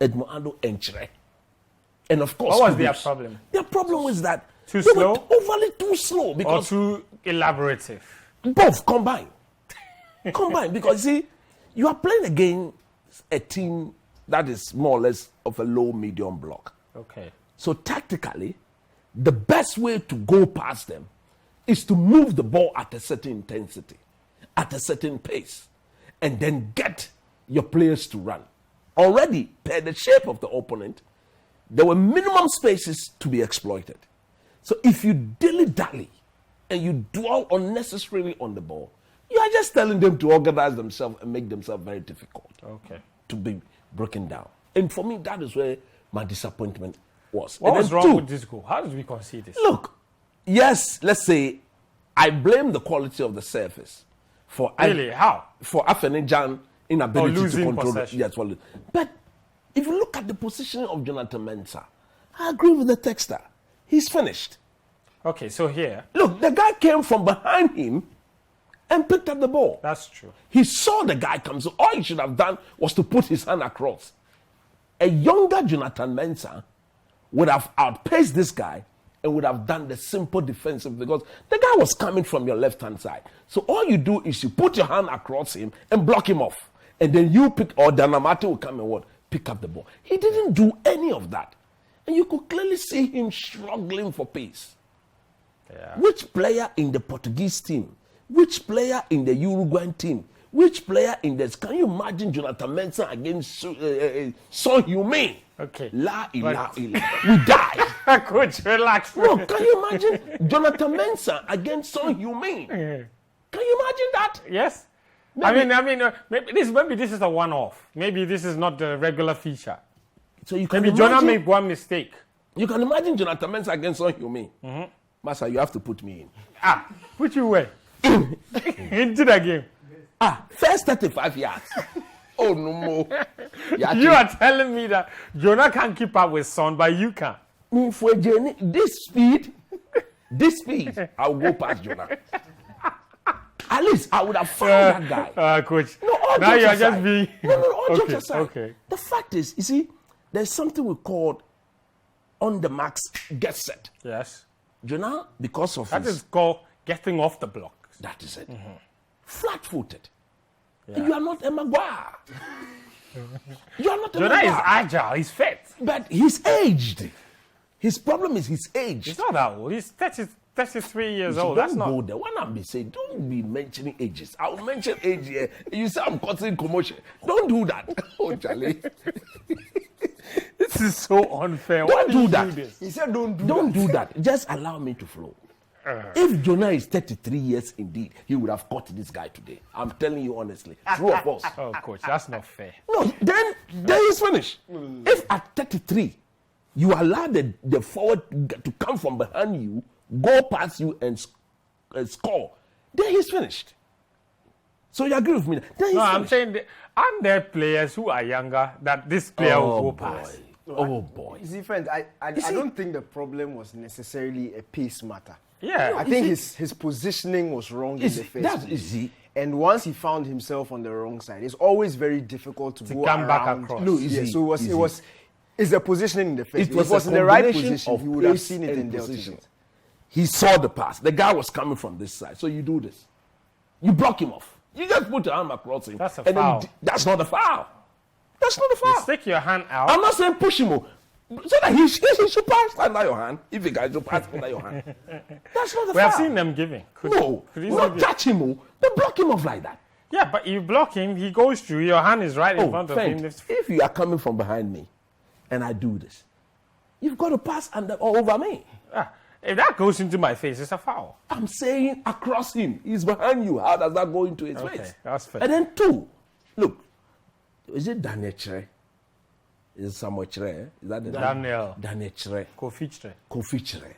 Edmundo Enchre. And of course, What was their problem? Their problem was that Too they slow? were overly too slow Or because too elaborative? both combined. Combined because see, you are playing against a team that is more or less of a low medium block. Okay. So tactically, the best way to go past them is to move the ball at a certain intensity, at a certain pace, and then get your players to run. Already, per the shape of the opponent, there were minimum spaces to be exploited. So if you dilly-dally and you dwell unnecessarily on the ball, you are just telling them to organize themselves and make themselves very difficult to be broken down. And for me, that is where my disappointment was. What And was then wrong two, with this goal? How did we concede this? Look, yes, let's say I blame the quality of the surface for Really? How? for Afenijan inability to losing control possession. Yes, but if you look at the positioning of Jonathan Mensah, I agree with the texter. He's finished. Okay, so here, Look, the guy came from behind him and picked up the ball. that's true. He saw the guy come, so all he should have done was to put his hand across. A younger Jonathan Mensah would have outpaced this guy and would have done the simple defensive because the guy was coming from your left-hand side. So all you do is you put your hand across him and block him off. And then you pick, or Danamate will come and what? Pick up the ball. He didn't do any of that. And you could clearly see him struggling for pace. Yeah. Which player in the Portuguese team, which player in the Uruguayan team, which player in this, can you imagine Jonathan Mensah against Son Heung-min? Okay. La ilaha illallah. We die. Coach, relax. No, can you imagine Jonathan Mensah against Son Heung-min? Can you imagine that? Yes. Maybe- Maybe this is a one-off. Maybe this is not the regular feature. So you can Maybe Jonah imagine, made one mistake. you can imagine Jonathan Mensah against Son Heung-min. Master, you have to put me in. Put you where? Into the game. First 35 yards. Oh, no more. You are telling me that Jonah can't keep up with Son, but you can. This speed, I'll go past Jonah. At least I would have found that guy. Coach. No, all Now jokes you are aside. just being. No, all jokes Okay, aside. okay. The fact is, you see, there's something we call on the marks, get set. Yes. Jonah, because of That his, is called getting off the block. that is it. Flat-footed. You are not a Maguire. You are not a Jonah is Maguire. agile. He's fit. But he's aged. His problem is he's aged. He's not that old. He's 33 years So old. That's don't not. go there. When I'm saying, don't be mentioning ages. I will mention age here. You say I'm causing commotion. Don't do that. Oh, Charlie. This is so unfair. Why Don't did do you that. this? He said, don't do Don't that. do that. Just allow me to flow. If Jonah is 33 years indeed, he would have caught this guy today. I'm telling you honestly. True or false? Oh, coach, that's not fair. No, then he's finished. If at 33, you allow the forward to come from behind you, go past you and score, then he's finished. So you agree with me? Then he's No, I'm finished. saying, aren't there players who are younger that this player will go past? Oh boy. You see, friends, I see- don't think the problem was necessarily a pace matter. Yeah. I think his positioning was wrong in the first That's place. easy. And once he found himself on the wrong side, it's always very difficult to go come back around. across. No, Yeah, easy, so it's the positioning in the first It place. was If it was a in the right combination position, of he would have pace seen it and and dealt with position. it. He saw the pass. The guy was coming from this side. So you do this. You block him off. You just put your arm across him. That's a and then foul. that's not a foul. That's not a You foul. stick your hand out. I'm not saying push him. So that he should pass under your hand. If a guy should pass under your hand. That's not a We foul. have seen them giving. No, Could you not give- touch him. But block him off like that. Yeah, but you block him, he goes through, your hand is right in front of him. friend, if you are coming from behind me and I do this, you've got to pass under or over me. If that goes into my face, it's a foul. I'm saying across him. He's behind you. How does that go into his Okay, face? that's fair. And then two, look, is it Daniel Chere? Is it Samuel Chere? Is that the name? Daniel Chere. Kofi Chere.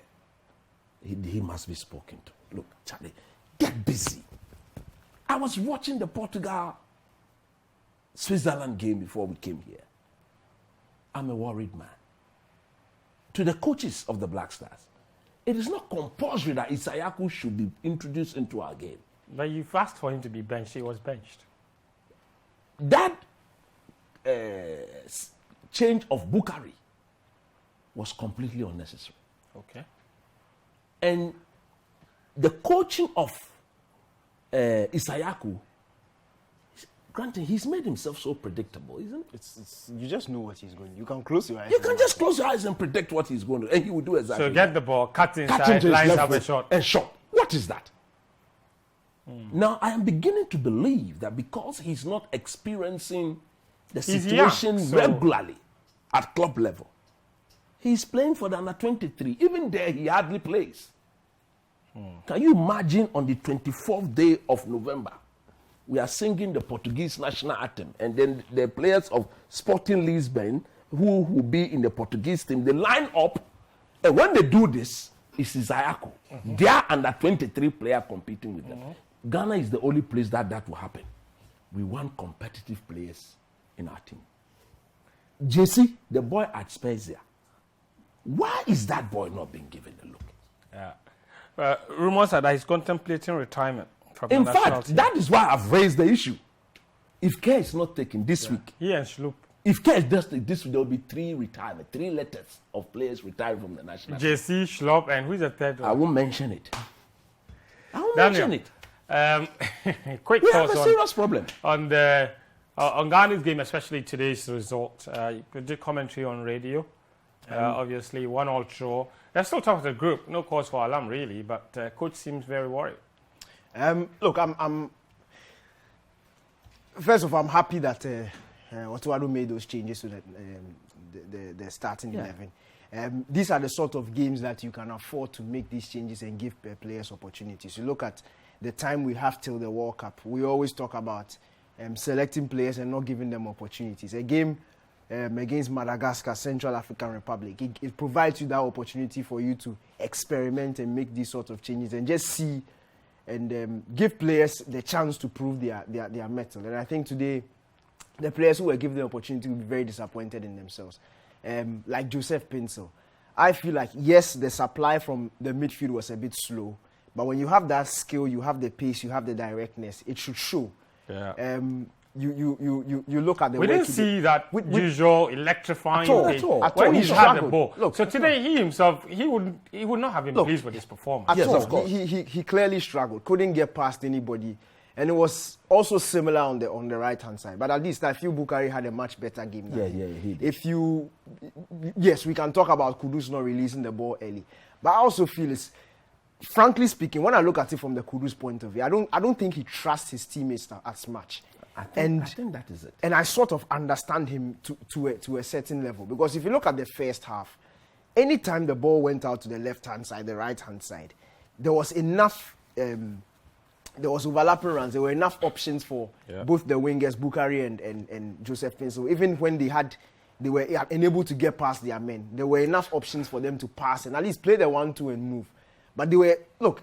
He must be spoken to. Look, Charlie, get busy. I was watching the Portugal-Switzerland game before we came here. I'm a worried man. To the coaches of the Black Stars, it is not compulsory that Isayaku should be introduced into our game. But you've asked for him to be benched, he was benched. That change of Bukari was completely unnecessary. Okay. And the coaching of Isayaku, granted, he's made himself so predictable, isn't it? You just know what he's going to do. You can close your eyes. You can just close your eyes and predict what he's going to do, and he will do exactly So get the ball, cut inside, into his lines left up a foot shot. and shot. What is that? Now, I am beginning to believe that because he's not experiencing the He's situation young, so- regularly at club level, he's playing for the under 23. Even there, he hardly plays. Can you imagine on the 24th day of November, we are singing the Portuguese national anthem, and then the players of Sporting Lisbon, who will be in the Portuguese team, they line up, and when they do this, it's Isayaku. They are under 23 player competing with them. Ghana is the only place that will happen. We want competitive players in our team. JC, the boy at Spezia, why is that boy not being given a look? Yeah. Rumors are that he's contemplating retirement from In the national fact, team. that is why I've raised the issue. If care is not taken this week, He and Schlup. if care is just taken this week, there will be 3 letters of players retiring from the national team. JC, Schlup, and who's the third I one? won't mention it. I won't Daniel. mention it. Quick We have thoughts a serious problem. on the on Ghana's game, especially today's result. You did commentary on radio. Obviously, 1-1 draw. They're still top of the group. No cause for alarm, really, but coach seems very worried. Look, I'm first of all, I'm happy that Otuado made those changes to the starting 11. These are the sort of games that you can afford to make these changes and give players opportunities. You look at the time we have till the World Cup. We always talk about selecting players and not giving them opportunities. A game against Madagascar, Central African Republic, it provides you that opportunity for you to experiment and make these sort of changes and just see and give players the chance to prove their mettle. And I think today, the players who were given the opportunity will be very disappointed in themselves. Like Joseph Pinsel. I feel like, yes, the supply from the midfield was a bit slow, but when you have that skill, you have the pace, you have the directness, it should show. Yeah. You look at the We work didn't he see did. that We- usual electrifying At all, pace at all. At when all. he He had the struggled. ball. Look, So today he himself, he would not have been Look, pleased with his performance. At Yes, all. of course. He clearly struggled, couldn't get past anybody, and it was also similar on the right hand side. But at least I feel Bukari had a much better game than him. Yeah, he did. If you, yes, we can talk about Kudus not releasing the ball early, but I also feel it's, frankly speaking, when I look at it from the Kudus point of view, I don't think he trusts his teammates as much. I think that is it. And I sort of understand him to a certain level, because if you look at the first half, anytime the ball went out to the left-hand side, the right-hand side, there was enough, there was overlapping runs, there were enough options for both the wingers, Bukari and Joseph Pinsel. Even when they were unable to get past their men, there were enough options for them to pass and at least play the 1-2 and move. But they were,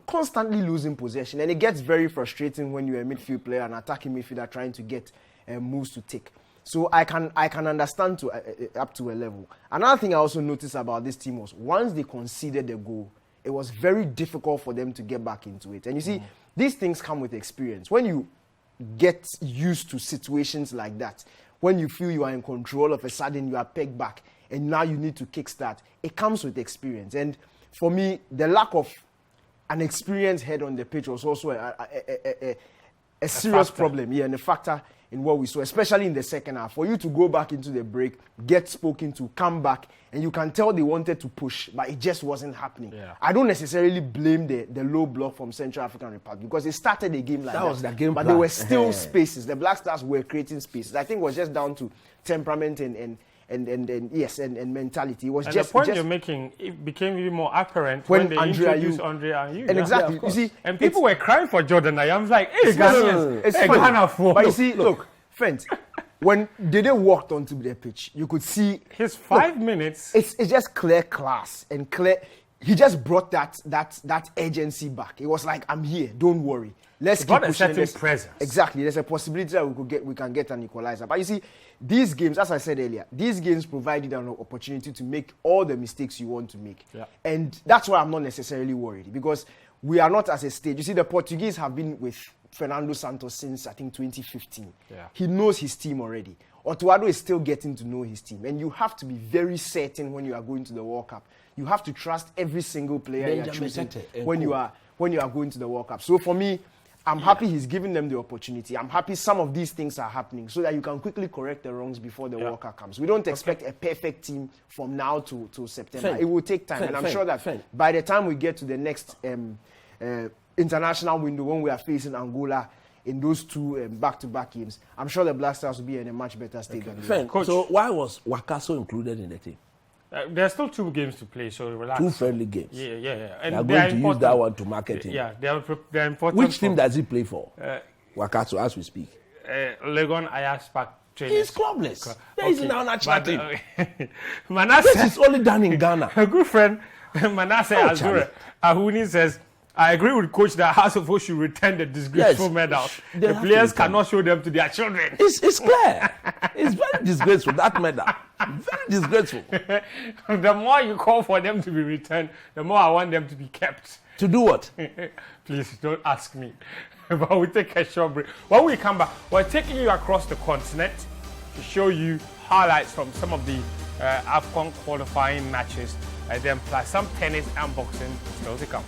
constantly losing possession. And it gets very frustrating when you're a midfield player, an attacking midfielder trying to get moves to take. So I can understand up to a level. Another thing I also noticed about this team was once they conceded the goal, it was very difficult for them to get back into it. And you see, these things come with experience. When you get used to situations like that, when you feel you are in control, of a sudden you are pegged back, and now you need to kickstart, it comes with experience. And for me, the lack of an experienced head on the pitch was also a serious problem, and a factor in what we saw, especially in the second half. For you to go back into the break, get spoken to, come back, and you can tell they wanted to push, but it just wasn't happening. Yeah. I don't necessarily blame the low block from Central African Republic, because they started the game like that. That was their game but plan. there were still spaces. The Black Stars were creating spaces. I think it was just down to temperament and mentality. It was And just the point just, you're making, it became even more apparent When when they Andrea introduced Ayew- Andre Ayew. and exactly. of You see, And people were crying for Jordan Ayew. I was like, hey, it's Ghanaians, hey, funny. Ghana for. But you see, look, friends, when Dede walked onto the pitch, you could see his 5 minutes. it's just clear class and clear. He just brought that urgency back. It was like, I'm here, don't worry. Let's He keep brought a pushing. certain There's- presence. Exactly. There's a possibility that we can get an equalizer. But you see, these games, as I said earlier, these games provide you an opportunity to make all the mistakes you want to make. Yeah. And that's why I'm not necessarily worried, because we are not at a stage. You see, the Portuguese have been with Fernando Santos since, I think, 2015. Yeah. He knows his team already. Otuado is still getting to know his team, and you have to be very certain when you are going to the World Cup. You have to trust every single player you are choosing when you are going to the World Cup. So for me, I'm happy he's giving them the opportunity. I'm happy some of these things are happening so that you can quickly correct the wrongs before the World Cup comes. We don't expect a perfect team from now to September. It will take time, and I'm sure that by the time we get to the next international window, when we are facing Angola in those two back-to-back games, I'm sure the Black Stars will be in a much better state than they are. So why was Wakaso included in the team? There's still 2 games to play, so relax. 2 friendly games. Yeah. And they're going to use that one to market him. Yeah, they're important. Which team does he play for? Wakaso, as we speak. Legon Ayaspak trainers. He's clubless. There is now a team. Manasseh, this is only done in Ghana. A good friend, Manasseh Azure Ahuni says, I agree with coach that House of Osh should return the disgraceful medal. The players cannot show them to their children. It's clear. It's very disgraceful, that medal. Very disgraceful. The more you call for them to be returned, the more I want them to be kept. To do what? Please don't ask me. But we'll take a short break. When we come back, we're taking you across the continent to show you highlights from some of the AFCON qualifying matches, and then plus some tennis and boxing still to come.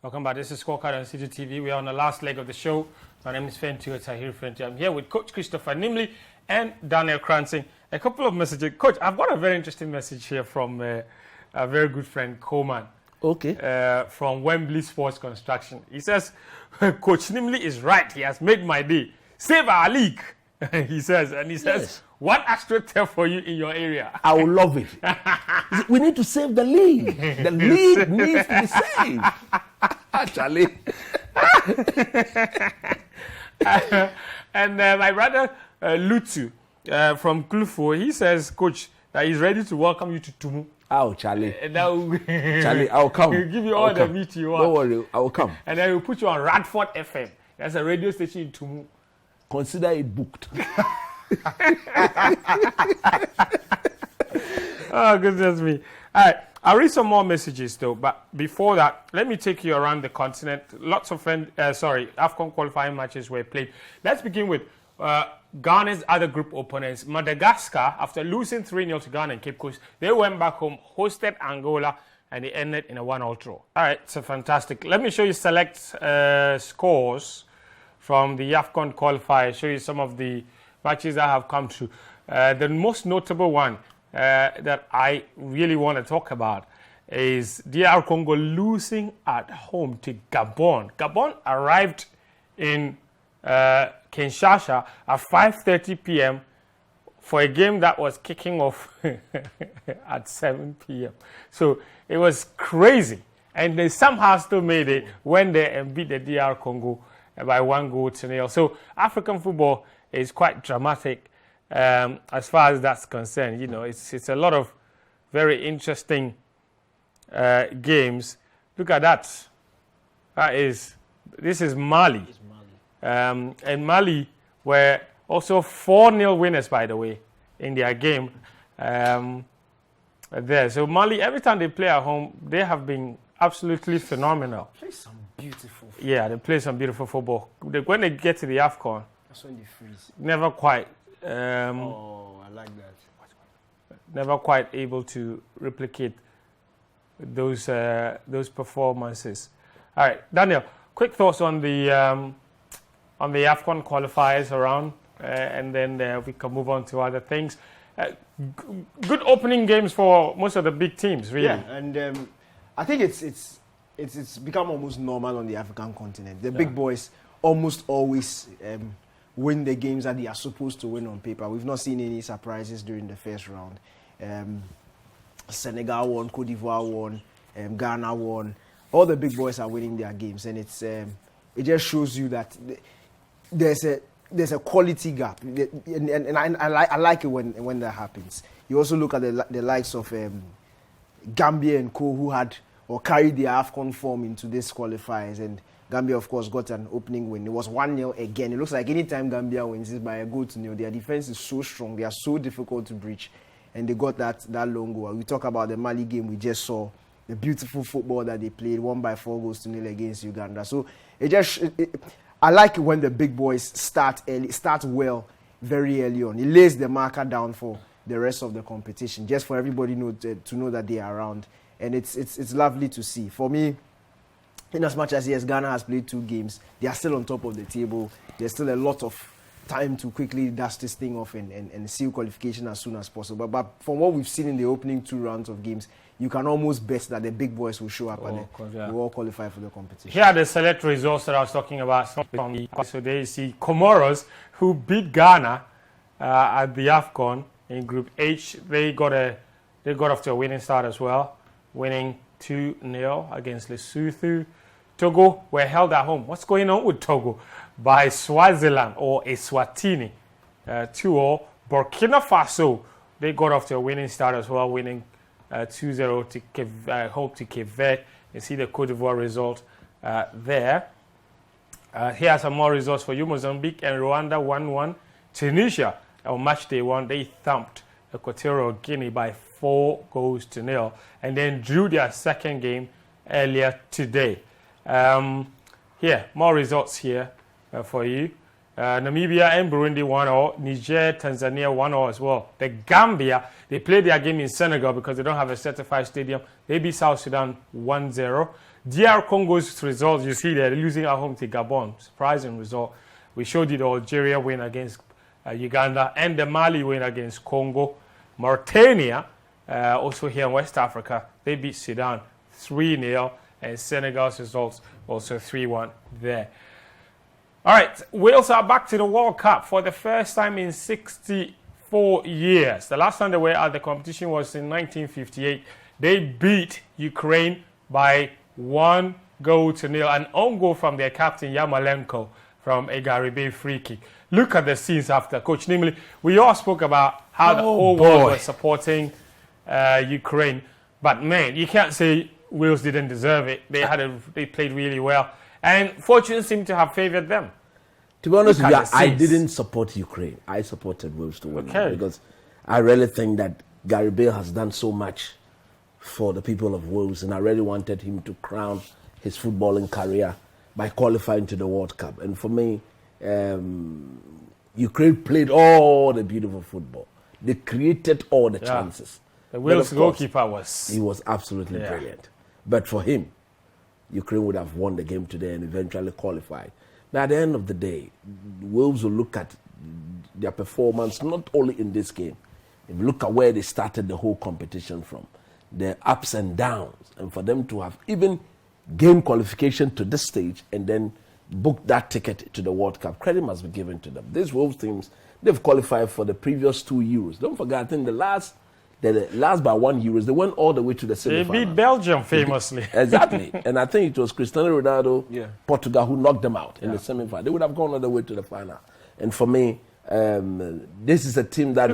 Welcome back. This is Scorecard on Citi TV. We are on the last leg of the show. My name is Fentio Tahir Fentio. I'm here with Coach Christopher Nimley and Daniel Cransing. A couple of messages. Coach, I've got a very interesting message here from a very good friend, Coleman. Okay. From Wembley Sports Construction. He says, Coach Nimley is right. He has made my day. Save our league, he says. And he says, yes. One AstroTurf for you in your area. I will love it. We need to save the league. The league needs to be saved. Actually. And my brother Lutu from Klufo, he says, Coach, that he's ready to welcome you to Tumu. Oh, Charlie. Charlie, I'll come. He'll give you all the meat you want. Don't worry, I will come. And then we'll put you on Radford FM. That's a radio station in Tumu. Consider it booked. Oh, goodness me. All right, I'll read some more messages though, but before that, let me take you around the continent. Lots of AFCON qualifying matches were played. Let's begin with Ghana's other group opponents. Madagascar, after losing 3-0 to Ghana and Cape Coast, they went back home, hosted Angola, and they ended in a 1-1 draw. All right, so fantastic. Let me show you select scores from the AFCON qualifiers, show you some of the matches that have come through. The most notable one that I really want to talk about is DR Congo losing at home to Gabon. Gabon arrived in Kinshasa at 5:30 p.m. for a game that was kicking off at 7 p.m. So it was crazy. And they somehow still made it when they beat the DR Congo by 1-0. So African football is quite dramatic as far as that's concerned. You know, it's a lot of very interesting games. Look at that. This is Mali. And Mali were also 4-0 winners, by the way, in their game there. So Mali, every time they play at home, they have been absolutely phenomenal. Play some beautiful football. Yeah, they play some beautiful football. When they get to the AFCON, that's when they freeze. Never quite. I like that. Never quite able to replicate those performances. All right, Daniel, quick thoughts on the AFCON qualifiers around, and then we can move on to other things. Good opening games for most of the big teams, really. Yeah, and I think it's become almost normal on the African continent. The big boys almost always win the games that they are supposed to win on paper. We've not seen any surprises during the first round. Senegal won, Cote d'Ivoire won, Ghana won. All the big boys are winning their games, and it just shows you that there's a quality gap, and I like it when that happens. You also look at the likes of Gambia and co, who had or carried their AFCON form into this qualifiers, and Gambia, of course, got an opening win. It was 1-0 again. It looks like anytime Gambia wins, it's by a goal to nil. Their defense is so strong. They are so difficult to breach, and they got that long goal. We talk about the Mali game we just saw, the beautiful football that they played, won by 4-0 against Uganda. So I like it when the big boys start early, start well very early on. It lays the marker down for the rest of the competition, just for everybody to know that they are around. And it's lovely to see. For me, in as much as yes, Ghana has played 2 games, they are still on top of the table. There's still a lot of time to quickly dust this thing off and seal qualification as soon as possible. But from what we've seen in the opening 2 rounds of games, you can almost bet that the big boys will show up and they will all qualify for the competition. Here are the select results that I was talking about. So there you see Comoros, who beat Ghana at the AFCON in Group H. They got off to a winning start as well, winning 2-0 against Lesotho. Togo were held at home. What's going on with Togo? By Swaziland or Eswatini, 2-0. Burkina Faso, they got off to a winning start as well, winning 2-0 to home to Cape Verde. You see the Cote d'Ivoire result there. Here are some more results for you. Mozambique and Rwanda 1-1. Tunisia, on match day 1, they thumped Equatorial Guinea by 4-0, and then drew their second game earlier today. Here, more results here for you. Namibia and Burundi 1-0. Niger, Tanzania 1-0 as well. The Gambia, they played their game in Senegal because they don't have a certified stadium. They beat South Sudan 1-0. DR Congo's results, you see they're losing at home to Gabon. Surprising result. We showed you the Algeria win against Uganda and the Mali win against Congo. Mauritania, also here in West Africa, they beat Sudan 3-0. And Senegal's results also 3-1 there. All right, Wales are back to the World Cup for the first time in 64 years. The last time they were at the competition was in 1958. They beat Ukraine by 1-0, an own goal from their captain Yarmolenko from a Garibe free kick. Look at the scenes after, Coach. Namely, we all spoke about how the whole world was supporting Ukraine. But, man, you can't say Wales didn't deserve it. They played really well. And fortune seemed to have favoured them. To be honest with you, I didn't support Ukraine. I supported Wales to win because I really think that Gary Bale has done so much for the people of Wales, and I really wanted him to crown his footballing career by qualifying to the World Cup. And for me, Ukraine played all the beautiful football. They created all the chances. The Wales goalkeeper was absolutely brilliant. But for him, Ukraine would have won the game today and eventually qualified. Now, at the end of the day, Wales will look at their performance not only in this game. If you look at where they started the whole competition from, their ups and downs, and for them to have even gained qualification to this stage and then book that ticket to the World Cup, credit must be given to them. These Wales teams, they've qualified for the previous 2 Euros. Don't forget, I think the last by 1 Euros, they went all the way to the semi-final. They beat Belgium famously. Exactly. And I think it was Cristiano Ronaldo, Portugal, who knocked them out in the semi-final. They would have gone all the way to the final. And for me, this is a team that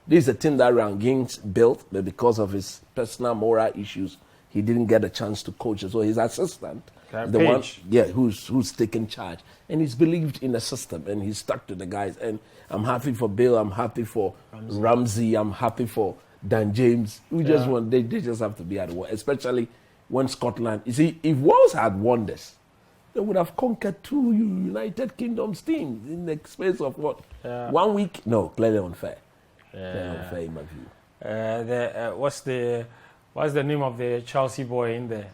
This is a team that Rangings built, but because of his personal moral issues, he didn't get a chance to coach. So his assistant, who's taken charge, and he's believed in the system, and he's stuck to the guys. And I'm happy for Bill. I'm happy for Ramsey. I'm happy for Dan James. They just have to be at work, especially when Scotland. You see, if Wales had won this, they would have conquered 2 United Kingdom's teams in the space of what? 1 week? No, clearly unfair. Clearly unfair in my view. What's the name of the Chelsea boy in there?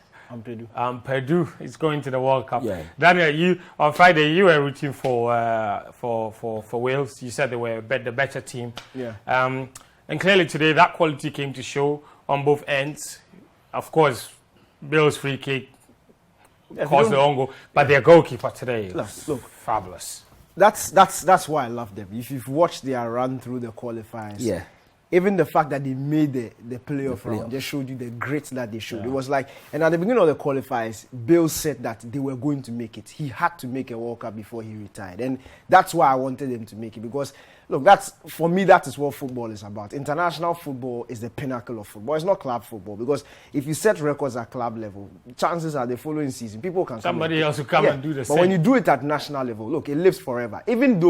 Perdue is going to the World Cup. Yeah. Daniel, on Friday you were rooting for Wales. You said they were the better team. Yeah. And clearly today that quality came to show on both ends. Of course, Bill's free kick caused the own goal, but their goalkeeper today is fabulous. That's why I love them. If you've watched their run through the qualifiers, even the fact that they made the playoff round just showed you the grit that they showed. It was like, and at the beginning of the qualifiers, Bill said that they were going to make it. He had to make a World Cup before he retired. And that's why I wanted them to make it. Because, look, for me, that is what football is about. International football is the pinnacle of football. It's not club football. Because if you set records at club level, chances are the following season, people can somebody else will come and do the same. But when you do it at national level, look, it lives forever. Even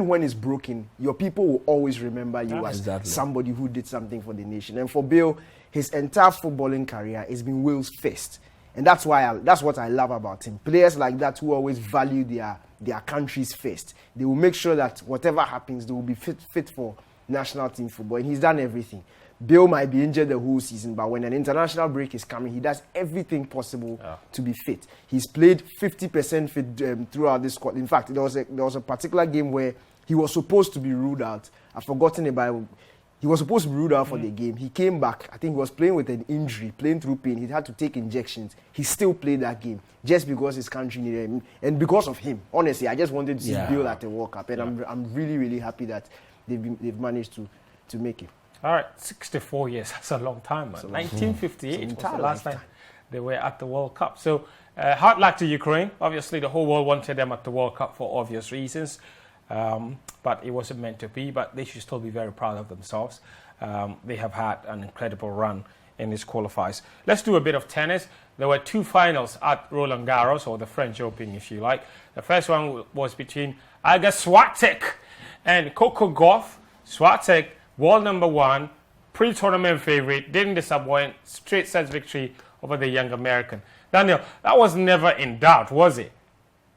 when it's broken, your people will always remember you as somebody who did something for the nation. And for Bill, his entire footballing career has been Wales first. And that's what I love about him. Players like that who always value their countries first. They will make sure that whatever happens, they will be fit for national team football. And he's done everything. Bill might be injured the whole season, but when an international break is coming, he does everything possible to be fit. He's played 50% fit throughout this squad. In fact, there was a particular game where he was supposed to be ruled out. I've forgotten about it. He was supposed to be ruled out for the game. He came back. I think he was playing with an injury, playing through pain. He had to take injections. He still played that game just because his country needed him. And because of him, honestly, I just wanted to see Bill at the World Cup. And I'm really, really happy that they've managed to make it. All right, 64 years. That's a long time, man. 1958 was the last time they were at the World Cup. So, hard luck to Ukraine. Obviously, the whole world wanted them at the World Cup for obvious reasons. But it wasn't meant to be. But they should still be very proud of themselves. They have had an incredible run in these qualifiers. Let's do a bit of tennis. There were 2 finals at Roland Garros, or the French Open, if you like. The first one was between Iga Swiatek and Coco Gauff. Swiatek, world number 1, pre-tournament favorite, didn't disappoint, straight sets victory over the young American. Daniel, that was never in doubt, was it?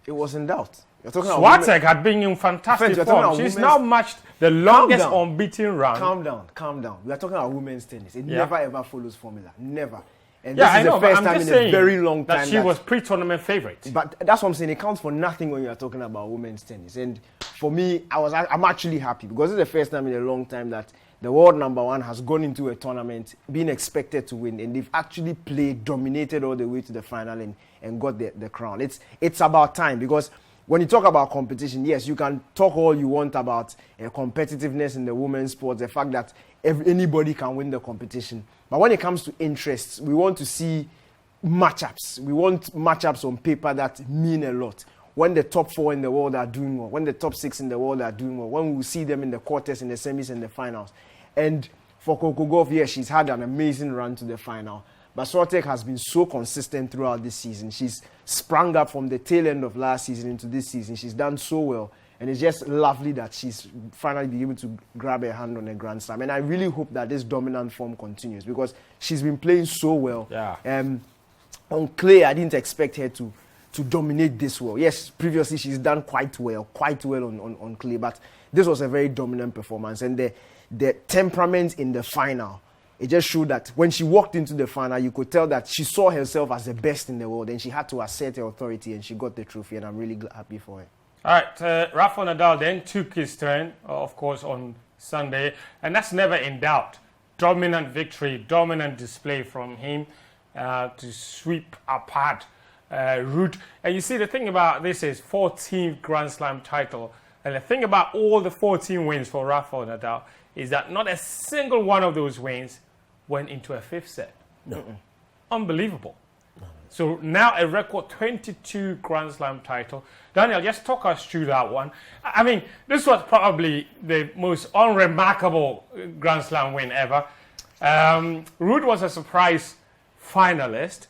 It was in doubt. Swiatek had been in fantastic form. She's now matched the longest unbeaten run. Calm down. We are talking about women's tennis. It never ever follows formula. Never. And this is the first time in a very long time that she was pre-tournament favorite. But that's what I'm saying. It counts for nothing when you are talking about women's tennis. And for me, I'm actually happy because it's the first time in a long time that the world number 1 has gone into a tournament being expected to win, and they've actually played, dominated all the way to the final and got the crown. It's about time, because when you talk about competition, yes, you can talk all you want about competitiveness in the women's sports, the fact that anybody can win the competition. But when it comes to interests, we want to see matchups. We want matchups on paper that mean a lot. When the top 4 in the world are doing well, when the top 6 in the world are doing well, when we see them in the quarters, in the semis, and the finals. And for Coco Gauff, yes, she's had an amazing run to the final. But Swiatek has been so consistent throughout this season. She's sprung up from the tail end of last season into this season. She's done so well. And it's just lovely that she's finally been able to grab her hand on a Grand Slam. And I really hope that this dominant form continues, because she's been playing so well. On clay, I didn't expect her to dominate this well. Yes, previously she's done quite well on clay. But this was a very dominant performance. And the temperament in the final, it just showed that when she walked into the final, you could tell that she saw herself as the best in the world, and she had to assert her authority, and she got the trophy, and I'm really happy for her. All right, Rafael Nadal then took his turn, of course, on Sunday, and that's never in doubt. Dominant victory, dominant display from him to sweep apart Ruud. And you see, the thing about this is 14th Grand Slam title, and the thing about all the 14 wins for Rafael Nadal is that not a single one of those wins went into a 5th set. No. Unbelievable. So now a record 22 Grand Slam title. Daniel, just talk us through that one. I mean, this was probably the most unremarkable Grand Slam win ever. Ruud was a surprise finalist.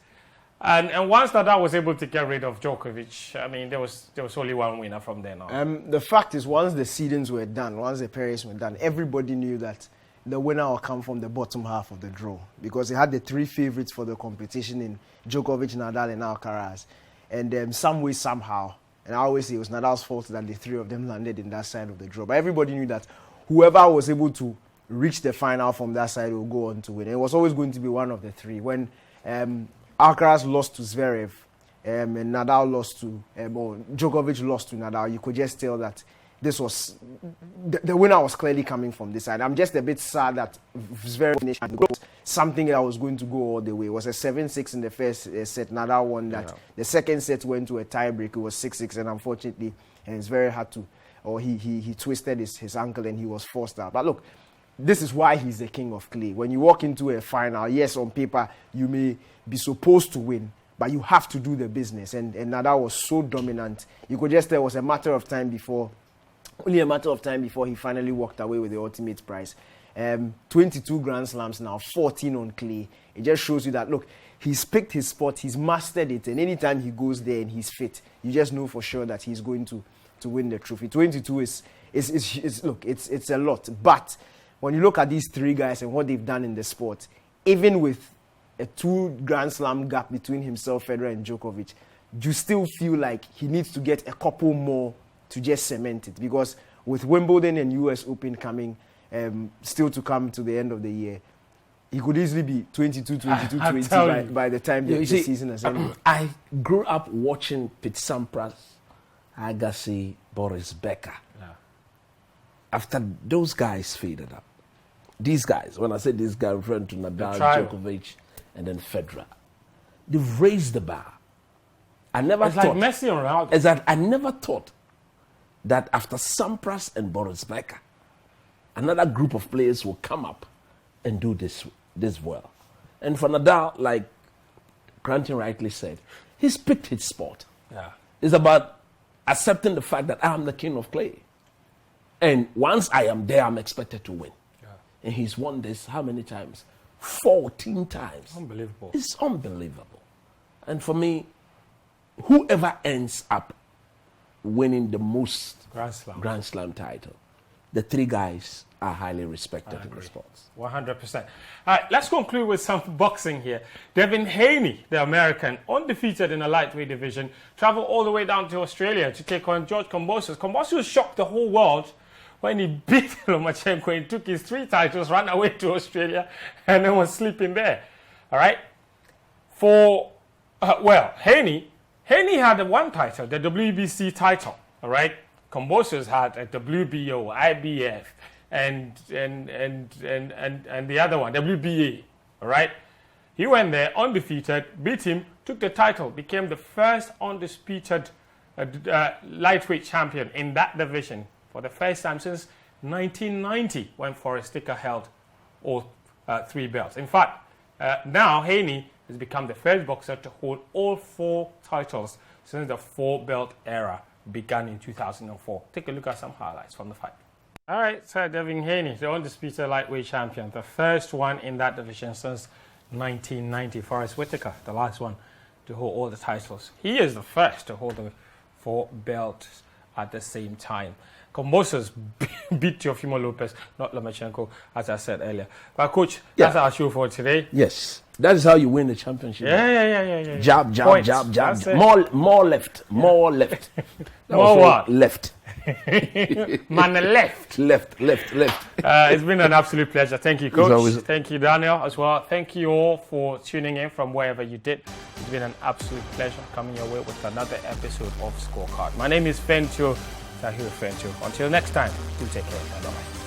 And once Nadal was able to get rid of Djokovic, I mean, there was only one winner from then on. The fact is, once the seedings were done, once the pairings were done, everybody knew that the winner will come from the bottom half of the draw, because they had the 3 favorites for the competition in Djokovic, Nadal, and Alcaraz. And some way, somehow, and I always say it was Nadal's fault that the 3 of them landed in that side of the draw. But everybody knew that whoever was able to reach the final from that side will go on to win. And it was always going to be one of the 3. When Alcaraz lost to Zverev, and Nadal lost to, or Djokovic lost to Nadal, you could just tell that this was, the winner was clearly coming from this side. I'm just a bit sad that Zverev had something that was going to go all the way. It was a 7-6 in the first set. Nadal won that. Yeah. The second set went to a tiebreak. It was 6-6, and unfortunately, Zverev had to, or he twisted his ankle and he was forced out. But look, this is why he's the king of clay. When you walk into a final, yes, on paper, you may be supposed to win, but you have to do the business. And Nadal was so dominant. You could just tell it was a matter of time before, only a matter of time before he finally walked away with the ultimate prize. 22 Grand Slams now, 14 on clay. It just shows you that, look, he's picked his spot, he's mastered it, and anytime he goes there and he's fit, you just know for sure that he's going to win the trophy. 22 is look, it's a lot. But when you look at these 3 guys and what they've done in the sport, even with a 2 Grand Slam gap between himself, Federer, and Djokovic, you still feel like he needs to get a couple more to just cement it, because with Wimbledon and US Open coming still to come to the end of the year, he could easily be 22, 20 by the time the season has ended. I grew up watching Pete Sampras, Agassi, Boris Becker. Yeah. After those guys faded up, these guys, when I say these guys, I'm referring to Nadal, Djokovic, and then Federer, they've raised the bar. I never It's thought. like Messi and Ronaldo. Is that I never thought that after Sampras and Boris Becker, another group of players will come up and do this well. And for Nadal, like Cranton rightly said, he's picked his sport. Yeah. It's about accepting the fact that I am the king of clay. And once I am there, I'm expected to win. Yeah. And he's won this how many times? 14 times. Unbelievable. It's unbelievable. And for me, whoever ends up winning the most Grand Slam title, the 3 guys are highly respected in the sports. 100%. All right, let's conclude with some boxing here. Devin Haney, the American, undefeated in the lightweight division, traveled all the way down to Australia to take on George Kambosos. Kambosos shocked the whole world when he beat Lomachenko and took his 3 titles, ran away to Australia, and then was sleeping there. All right? Haney had 1 title, the WBC title. All right? Kambosos had a WBO, IBF, and the other one, WBA. All right? He went there undefeated, beat him, took the title, became the first undisputed lightweight champion in that division for the first time since 1990, when Forrest Whitaker held all 3 belts. In fact, now Haney has become the first boxer to hold all 4 titles since the 4-belt era began in 2004. Take a look at some highlights from the fight. All right, so Devin Haney, the undisputed lightweight champion, the first one in that division since 1990. Forrest Whitaker, the last one to hold all the titles. He is the first to hold the 4 belts at the same time. Kambosos beat Teofimo Lopez, not Lomachenko, as I said earlier. But Coach, that's our show for today. Yes, that is how you win the championship. Yeah. Jab. More left. More left. More what? Left. Man, left. Left. It's been an absolute pleasure. Thank you, Coach. Thank you, Daniel, as well. Thank you all for tuning in from wherever you did. It's been an absolute pleasure coming your way with another episode of Scorecard. My name is Fentio. Until next time, do take care. Bye-bye.